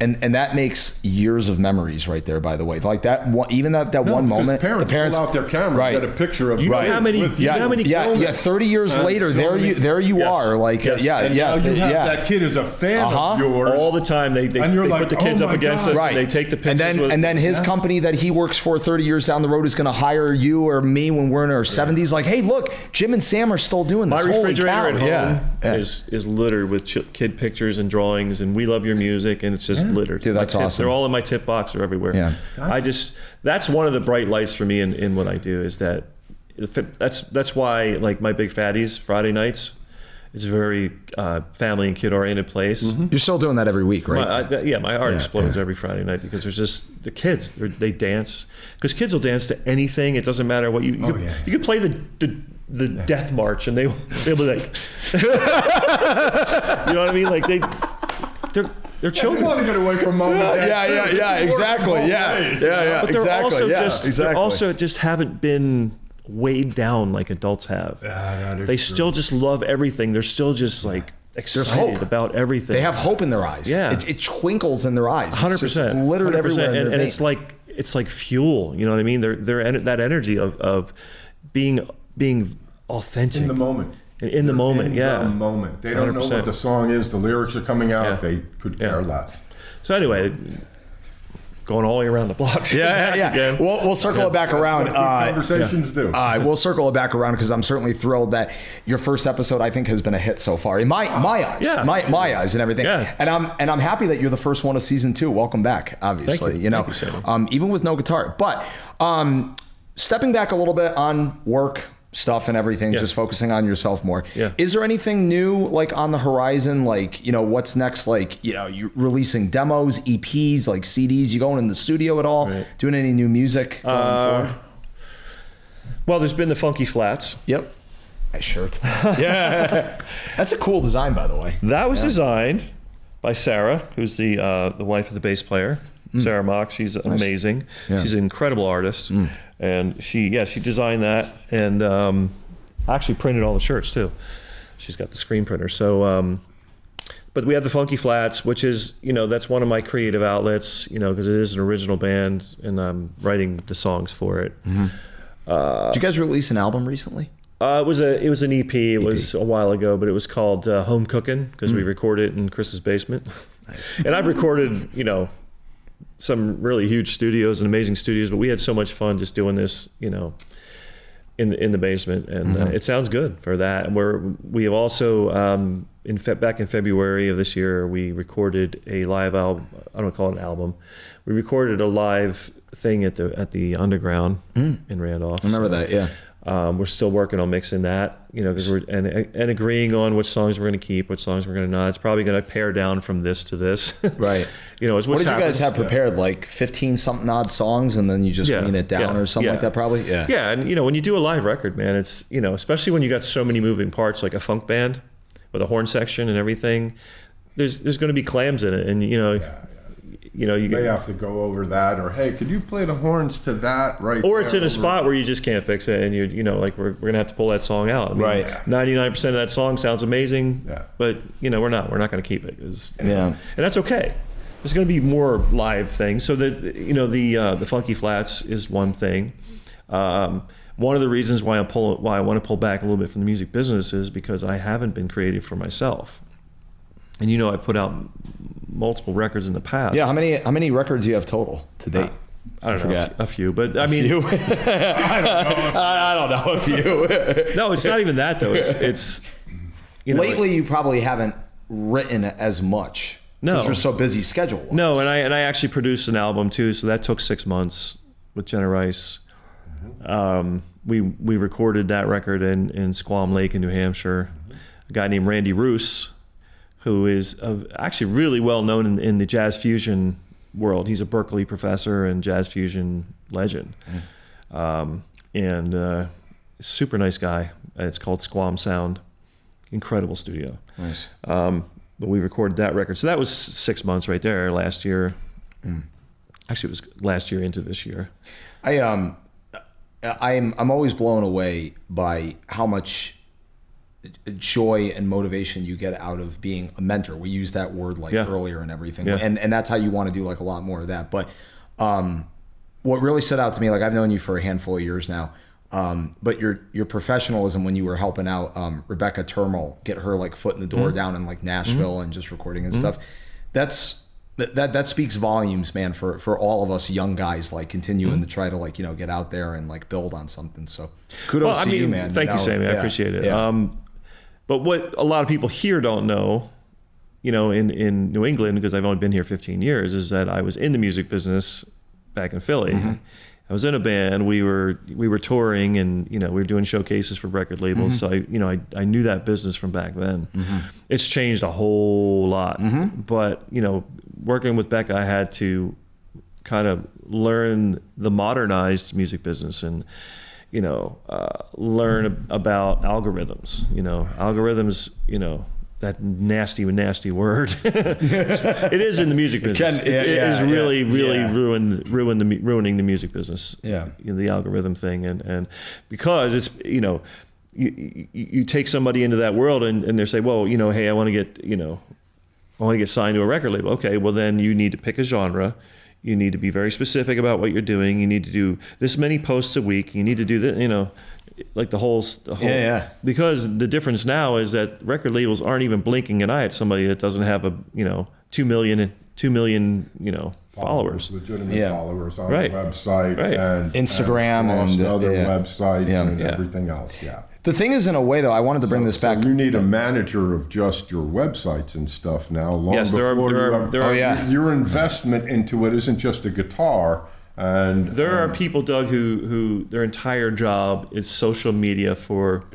And that makes years of memories right there, by the way. Like that one, even that one moment, the parents pull out their camera, get a picture of how many 30 years later, there you are. Like, and now you have that kid is a fan of yours. All the time. They put the kids up against us, and they take the pictures. And then his company that he works for 30 years down the road is going to hire you or me when we're in our 70s. Like, hey, look, Jim and Sam are still doing this. My refrigerator at home is littered with kid pictures and drawings, and we love your music, and it's just littered. Dude, that's awesome. They're all in my tip box. They're everywhere. Yeah. That's one of the bright lights for me in what I do, is that's why, like, my Big Fatties Friday nights, it's a very family and kid oriented place. You're still doing that every week, right? My heart explodes every Friday night, because there's just the kids. They dance, because kids will dance to anything. It doesn't matter what you could play the Death March, and they'll be like, you know what I mean? Like they're children. They want to get away from mom and dad. Yeah, exactly. Yeah, but they're also just haven't been weighed down like adults have. They still just love everything. They're still just like excited about everything. They have hope in their eyes. Yeah, it twinkles in their eyes. 100%, littered 100%, everywhere. And it's like fuel. You know what I mean? They're that energy of being authentic in the moment. In the moment. They don't 100%. Know what the song is. The lyrics are coming out. They could care less. So anyway, going all the way around the block. Yeah. We'll circle it back around. Conversations do. We'll circle it back around, because I'm certainly thrilled that your first episode, I think, has been a hit so far in my eyes. Yeah. My eyes and everything. Yeah. And I'm happy that you're the first one of season 2. Welcome back. Obviously, Thank you. Thank you, even with no guitar. But stepping back a little bit on work, stuff and everything, just focusing on yourself more. Yeah. Is there anything new like on the horizon? Like, what's next? Like, you releasing demos, EPs, like CDs, you going in the studio at all? Right. Doing any new music going forward? Well, there's been the Funky Flats. Yep. Nice shirt. Yeah. That's a cool design, by the way. That was designed by Sarah, who's the wife of the bass player. Sarah Mock, she's amazing. Yeah. She's an incredible artist. And she designed that and actually printed all the shirts too. She's got the screen printer. So, but we have the Funky Flats, which is, that's one of my creative outlets, because it is an original band and I'm writing the songs for it. Did you guys release an album recently? It was an EP. It was a while ago, but it was called Home Cookin' because we recorded it in Chris's basement. Nice. And I've recorded, some really huge studios and amazing studios, but we had so much fun just doing this, in the basement, and it sounds good for that. We have also back in February of this year, we recorded a live album. I don't call it an album. We recorded a live thing at the Underground in Randolph. I remember that, yeah. We're still working on mixing that, because we're and agreeing on which songs we're going to keep, which songs we're going to not. It's probably going to pare down from this to this. Right. What did you guys have prepared? Like 15 something odd songs, and then you just wean it down or something like that, probably. Yeah. Yeah, and when you do a live record, man, it's especially when you got so many moving parts, like a funk band with a horn section and everything. There's going to be clams in it, and you may have to go over that, or hey, could you play the horns to that or it's in a spot where you just can't fix it, and we're gonna have to pull that song out. 99% of that song sounds amazing, but we're not gonna keep it, and that's okay. There's gonna be more live things. So the Funky Flats is one thing. One of the reasons why I want to pull back a little bit from the music business is because I haven't been creative for myself. And I put out multiple records in the past. Yeah, how many records do you have total to date? I don't know, a few, but I mean, I don't know, a few. No, it's not even that though. It's lately you probably haven't written as much. No, because you're so busy schedule-wise. No, and I actually produced an album too, so that took 6 months with Jenna Rice. We recorded that record in Squam Lake in New Hampshire. A guy named Randy Roos, who is actually really well known in the jazz fusion world. He's a Berkeley professor and jazz fusion legend. And super nice guy. It's called Squam Sound. Incredible studio. Nice. But we recorded that record. So that was 6 months right there last year. Actually, it was last year into this year. I'm always blown away by how much joy and motivation you get out of being a mentor. We used that word earlier and everything. Yeah. And that's how you want to do like a lot more of that. But what really stood out to me, like I've known you for a handful of years now, but your professionalism when you were helping out Rebecca Termel get her like foot in the door down in like Nashville and just recording and stuff, that speaks volumes, man, for all of us young guys, like continuing to try to like, get out there and like build on something. So kudos to you, man. Thank you, Sammy. I appreciate it. Yeah. But what a lot of people here don't know, in New England, because I've only been here 15 years, is that I was in the music business back in Philly. I was in a band. We were touring, and we were doing showcases for record labels. So I knew that business from back then. It's changed a whole lot. But working with Becca, I had to kind of learn the modernized music business and learn about algorithms. Algorithms. That nasty word. It is in the music business. It is really ruining the music business. Yeah, the algorithm thing, and because it's you take somebody into that world and they say, well, hey, I want to get signed to a record label. Okay, well then you need to pick a genre. You need to be very specific about what you're doing. You need to do this many posts a week. You need to do that. Like the whole. Because the difference now is that record labels aren't even blinking an eye at somebody that doesn't have 2 million followers. Legitimate followers on the website and Instagram and other websites and everything else. Yeah. The thing is, in a way, though, I wanted to bring this back. So you need a manager of just your websites and stuff now. Your investment into it isn't just a guitar And there are people, Doug, who their entire job is social media for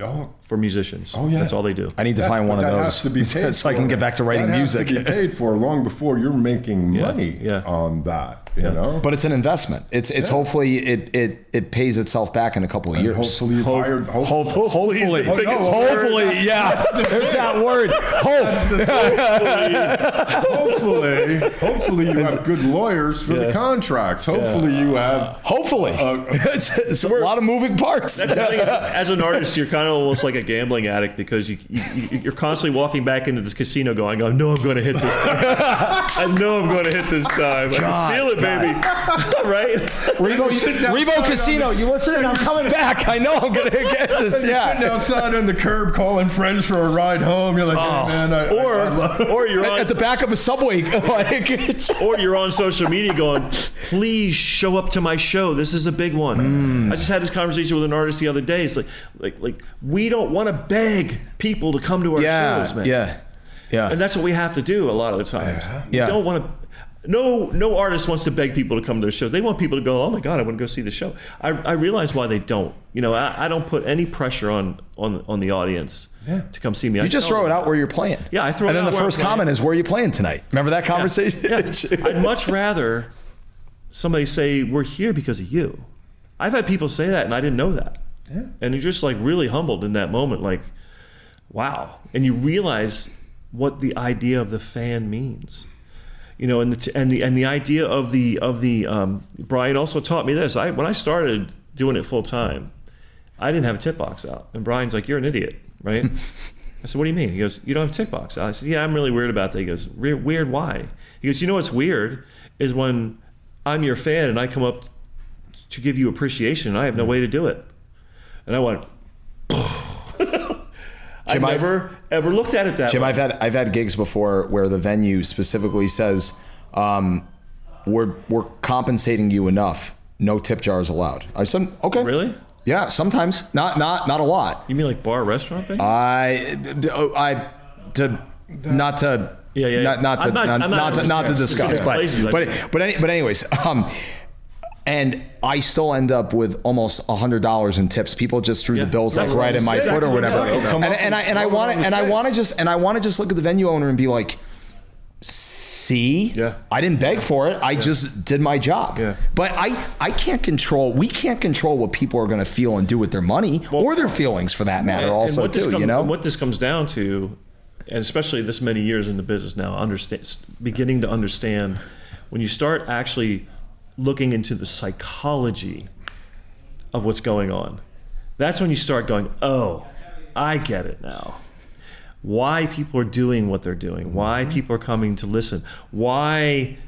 musicians. Oh, yeah. That's all they do. I need to find one of those has to be paid so I can get back to writing music. That has to be paid for long before you're making money on that. You know, but it's an investment. It's hopefully it pays itself back in a couple of years. Hopefully, you're tired. Hopefully, hopefully, yeah. There's that word. Hope. Hopefully, you have good lawyers for the contracts. Hopefully, you have. Hopefully, it's a lot of moving parts. That's the thing, as an artist, you're kind of almost like a gambling addict because you're constantly walking back into this casino going, I know I'm going to hit this time. I know I'm going to hit this time. I can feel it, baby. Right? Revo Casino, you listening? I'm coming back. I know I'm going to get this. Yeah. Sitting outside on the curb calling friends for a ride home. You're like, hey, man, or you're at the back of a subway. Or you're on social media going, please show up to my show. This is a big one. I just had this conversation with an artist the other day. It's like we don't want to beg people to come to our shows, man. Yeah. And that's what we have to do a lot of the times. We don't want to. No artist wants to beg people to come to their show. They want people to go, oh my God, I want to go see the show. I realize why they don't. You know, I don't put any pressure on the audience to come see me. You just throw it out where you're playing. Yeah, I throw it out. And then the first comment is, where are you playing tonight? Remember that conversation? Yeah. I'd much rather somebody say, we're here because of you. I've had people say that and I didn't know that. Yeah. And you're just like really humbled in that moment, like, wow. And you realize what the idea of the fan means. You know, and the idea of the Brian also taught me this. When I started doing it full time, I didn't have a tip box out, and Brian's like, "You're an idiot, right?" I said, "What do you mean?" He goes, "You don't have a tip box out." I said, "Yeah, I'm really weird about that." He goes, "Weird? Why?" He goes, "You know what's weird is when I'm your fan and I come up to give you appreciation, and I have no way to do it." And I went, Jim, I've never ever looked at it that Jim, way. I've had gigs before where the venue specifically says, we're compensating you enough. No tip jars allowed. I said, okay. Really? Yeah, sometimes. Not a lot. You mean like bar restaurant thing? Not to discuss, but anyways, and I still end up with almost $100 in tips. People just threw the bills like right in my foot or whatever. And I want to just look at the venue owner and be like, see, I didn't beg for it. I just did my job. Yeah. But we can't control what people are going to feel and do with their money or their feelings for that matter also too, you know? What this comes down to, and especially this many years in the business now, beginning to understand when you start actually looking into the psychology of what's going on, that's when you start going, oh, I get it now. Why people are doing what they're doing, why people are coming to listen, why,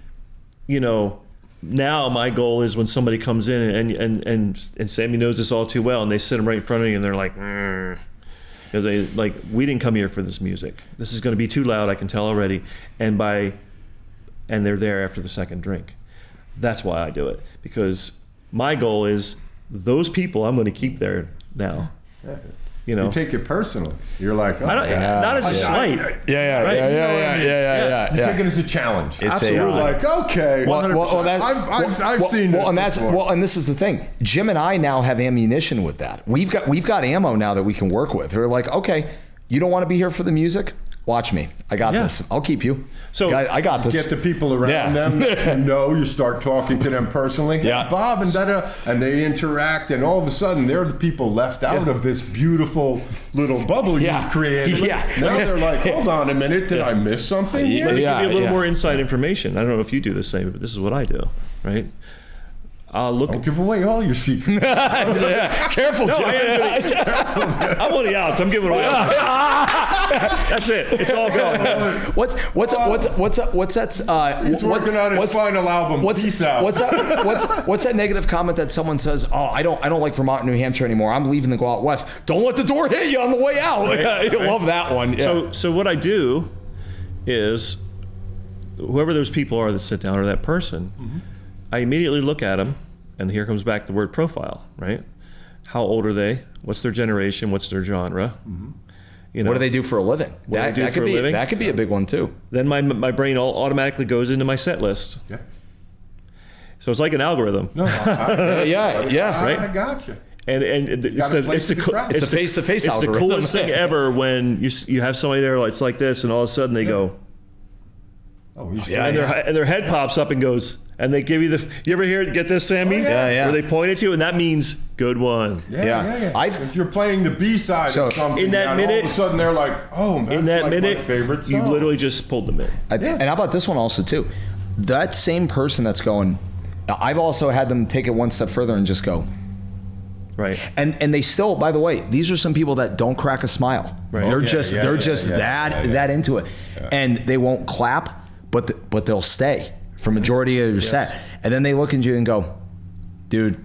you know, now my goal is when somebody comes in and Sammy knows this all too well, and they sit them right in front of me and they're like, because they like, we didn't come here for this music. This is going to be too loud, I can tell already. And they're there after the second drink. That's why I do it, because my goal is those people I'm going to keep there now. You know, you take it personally. You're like, oh, not as a slight. Yeah. You take it as a challenge. It's absolutely like, okay. I've seen this. And this is the thing. Jim and I now have ammunition with that. We've got ammo now that we can work with. We're like, okay, you don't want to be here for the music? Watch me. I got this. I'll keep you. So I got this. Get the people around them that you know. You start talking to them personally. Yeah. Bob and and they interact, and all of a sudden they're the people left out of this beautiful little bubble you've created. Now they're like, hold on a minute, did I miss something here? Let me give you a little more inside information. I don't know if you do the same, but this is what I do, right? Don't give away all your secrets. Careful, Jim. I'm on the outs. I'm giving away. That's it. It's all gone. What's that? He's working on his final album. Peace out. What's that negative comment that someone says? Oh, I don't like Vermont and New Hampshire anymore. I'm leaving to go out west. Don't let the door hit you on the way out. Right. You love that one. Yeah. So what I do is, whoever those people are that sit down or that person. Mm-hmm. I immediately look at them, and here comes back the word profile, right? How old are they? What's their generation? What's their genre? Mm-hmm. You know, what do they do for a living? That could be a big one too. Then my brain automatically goes into my set list. Yeah. So it's like an algorithm. No, right. I got you. And it's a face-to-face algorithm. It's the coolest thing ever when you have somebody there. It's like this, and all of a sudden they go, and their head pops up and goes, and they give you you ever get this, Sammy? Where they point at you, and that means good one. If you're playing the B-side of something, in that minute, all of a sudden they're like, oh, that's in that minute, my favorite song. You've literally just pulled them in. And how about this one also too? That same person that's going, I've also had them take it one step further and just go. Right. And they still, by the way, these are some people that don't crack a smile. Right. They're just that into it. Yeah. And they won't clap, but they'll stay for majority of your set. And then they look at you and go, dude,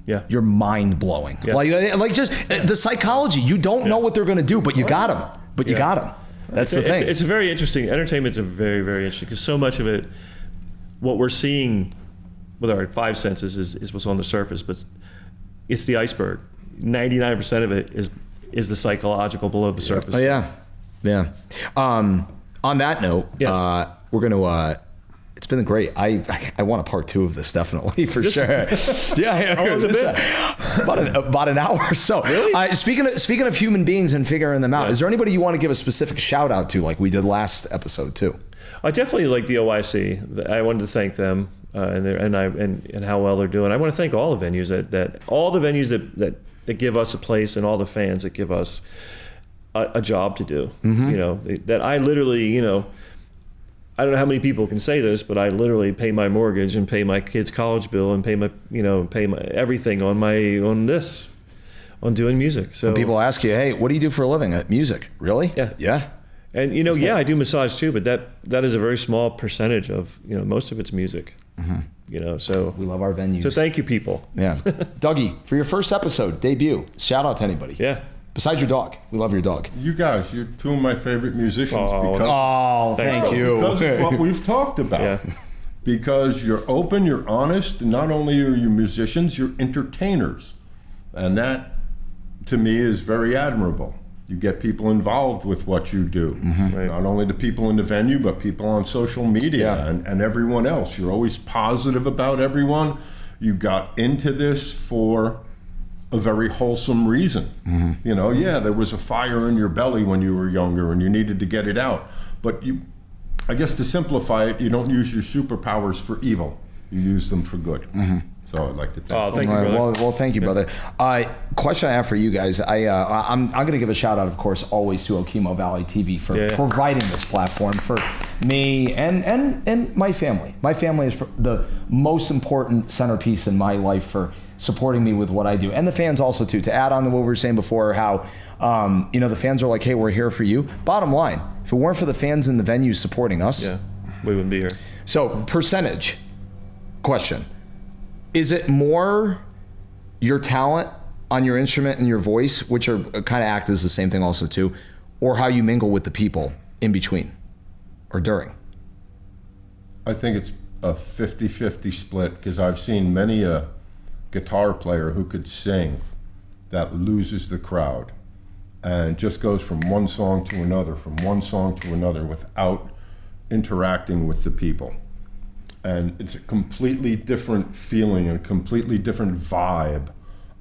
you're mind blowing. Yeah. Like just the psychology. You don't know what they're going to do, but you got them. But you got them. That's the thing. It's a very interesting. Entertainment's a very, very interesting, because so much of it, what we're seeing with our five senses is what's on the surface, but it's the iceberg. 99% of it is the psychological below the surface. Oh, yeah. On that note, we're going to. It's been great. I want a part 2 of this, definitely, for sure. How long has it been? About an hour or so. Really? Speaking of human beings and figuring them out, is there anybody you want to give a specific shout out to, like we did last episode too? I definitely like the OIC. I wanted to thank them and how well they're doing. I want to thank all the venues that all the venues that give us a place, and all the fans that give us a job to do. Mm-hmm. That I literally, I don't know how many people can say this, but I literally pay my mortgage and pay my kids' college bill and pay my everything on doing music. So when people ask you, hey, what do you do for a living? Music. Really? Yeah. And I do massage too, but that is a very small percentage of, most of it's music. Mm-hmm. So we love our venues. So thank you, people. Yeah. Dougie, for your first episode, debut, shout out to anybody. Yeah. Besides your dog. We love your dog. You guys, you're two of my favorite musicians. Thank you. Because of what we've talked about. Yeah. Because you're open, you're honest, and not only are you musicians, you're entertainers. And that, to me, is very admirable. You get people involved with what you do. Mm-hmm. Right. Not only the people in the venue, but people on social media and everyone else. You're always positive about everyone. You got into this for a very wholesome reason. Mm-hmm. There was a fire in your belly when you were younger and you needed to get it out. But I guess to simplify it, you don't use your superpowers for evil. You use them for good. Mm-hmm. So I'd like to thank you, brother. Well, thank you, brother. Question I have for you guys. I'm going to give a shout out, of course, always to Okemo Valley TV for providing this platform for me and my family. My family is the most important centerpiece in my life for supporting me with what I do, and the fans also too. To add on to what we were saying before, how the fans are like, hey, we're here for you. Bottom line, if it weren't for the fans in the venue supporting us, we wouldn't be here. So percentage question. Is it more your talent on your instrument and your voice, which are kind of act as the same thing also too, or how you mingle with the people in between or during? I think it's a 50-50 split, because I've seen many a guitar player who could sing that loses the crowd and just goes from one song to another, without interacting with the people. And it's a completely different feeling and a completely different vibe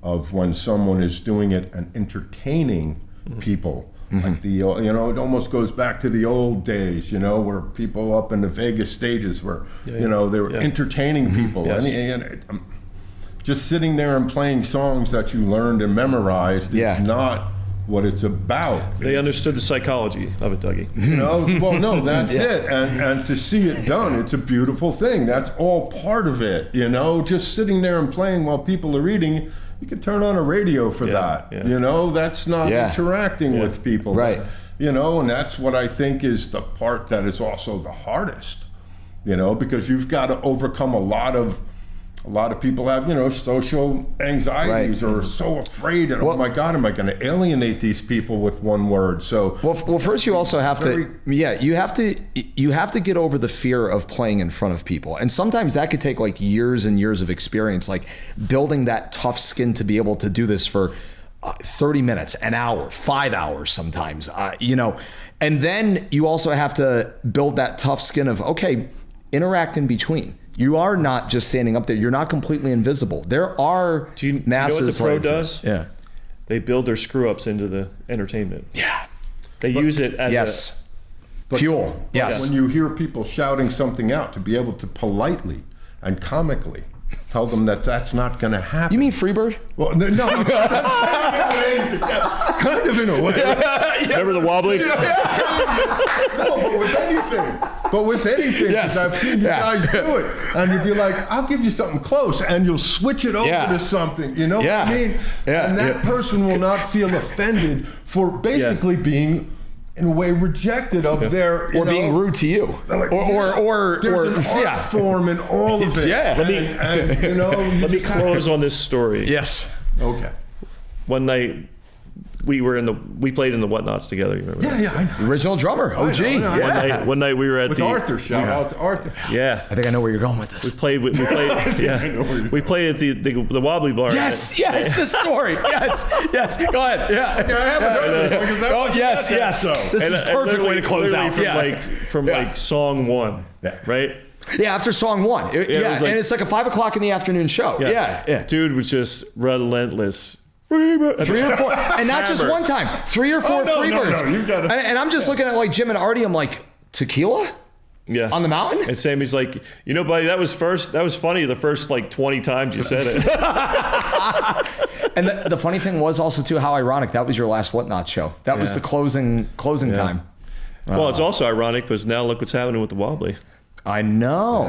of when someone is doing it and entertaining people. Mm-hmm. Like it almost goes back to the old days, where people up in the Vegas stages were, they were entertaining people. Yes. And just sitting there and playing songs that you learned and memorized is not what it's about. They understood the psychology of it, Dougie. Well, no, that's it. And to see it done, it's a beautiful thing. That's all part of it, just sitting there and playing while people are eating. You could turn on a radio for that. Yeah. That's not interacting with people. Right. And that's what I think is the part that is also the hardest, because you've got to overcome a lot of people have, social anxieties, or are so afraid that, oh my God, am I going to alienate these people with one word? So well, first you also have you have to get over the fear of playing in front of people, and sometimes that could take like years and years of experience, like building that tough skin to be able to do this for 30 minutes, an hour, 5 hours sometimes, and then you also have to build that tough skin of, okay, interact in between. You are not just standing up there. You're not completely invisible. There are masses. Do you know what the pro does? Yeah. They build their screw-ups into the entertainment. Yeah. They use it as fuel. Yes. When you hear people shouting something out, to be able to politely and comically tell them that that's not going to happen. You mean Freebird? Well, no, I'm kind of in a way. Remember the wobbly? No, but with anything, because I've seen you guys do it, and you'd be like, I'll give you something close, and you'll switch it over to something, you know what I mean? And that person will not feel offended for basically being, in a way, rejected of their, or being rude to you, or there's an art form in all of it. Let me close on this story. Yes. Okay. One night, we played in the Whatnots together. You remember? Yeah, I know. The original drummer, OG. One night we were at with Arthur. Shout out to Arthur. Yeah. I think I know where you're going with this. We played at the Wobbly Bar. Yes, the story. Yes. Go ahead. Yeah. I haven't heard this because that was yes. This is a perfect way to close out. From song one, right? Yeah, after song one. And it's like a 5 o'clock in the afternoon show. Yeah. Dude was just relentless. 3 or 4, and not just one time. 3 or 4 Freebirds. No, you gotta, and I'm just looking at like Jim and Artie. I'm like, tequila? Yeah. On the mountain? And Sammy's like, buddy, that was funny the first like 20 times you said it. And the funny thing was also too how ironic that was your last Whatnot show. That was the closing time. Well, it's also ironic because now look what's happening with the Wobbly. I know.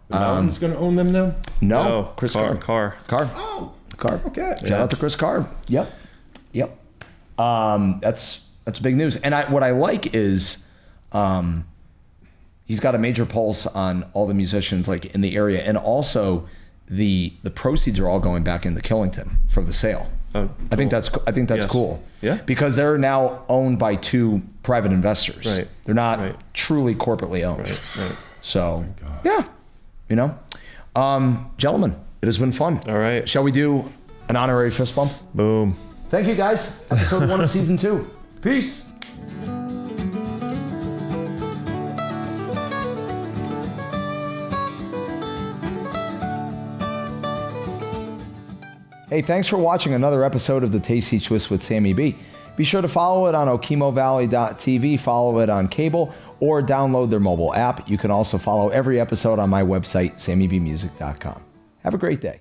The Mountain's going to own them now? No, Chris Carr. Oh, Carr. Okay. Shout out to Chris Carr. Yep. That's big news. And what I like is he's got a major pulse on all the musicians like in the area, and also the proceeds are all going back into Killington from the sale. Oh, I think that's cool. Yeah. Because they're now owned by 2 private investors. Right. They're not truly corporately owned. Right. So gentlemen, it has been fun. All right. Shall we do an honorary fist bump? Boom. Thank you, guys. Episode 1 of season 2. Peace. Hey, thanks for watching another episode of the Tasty Twist with Sammy B. Be sure to follow it on OkeemowValley.tv, follow it on cable, or download their mobile app. You can also follow every episode on my website, SammyBmusic.com. Have a great day.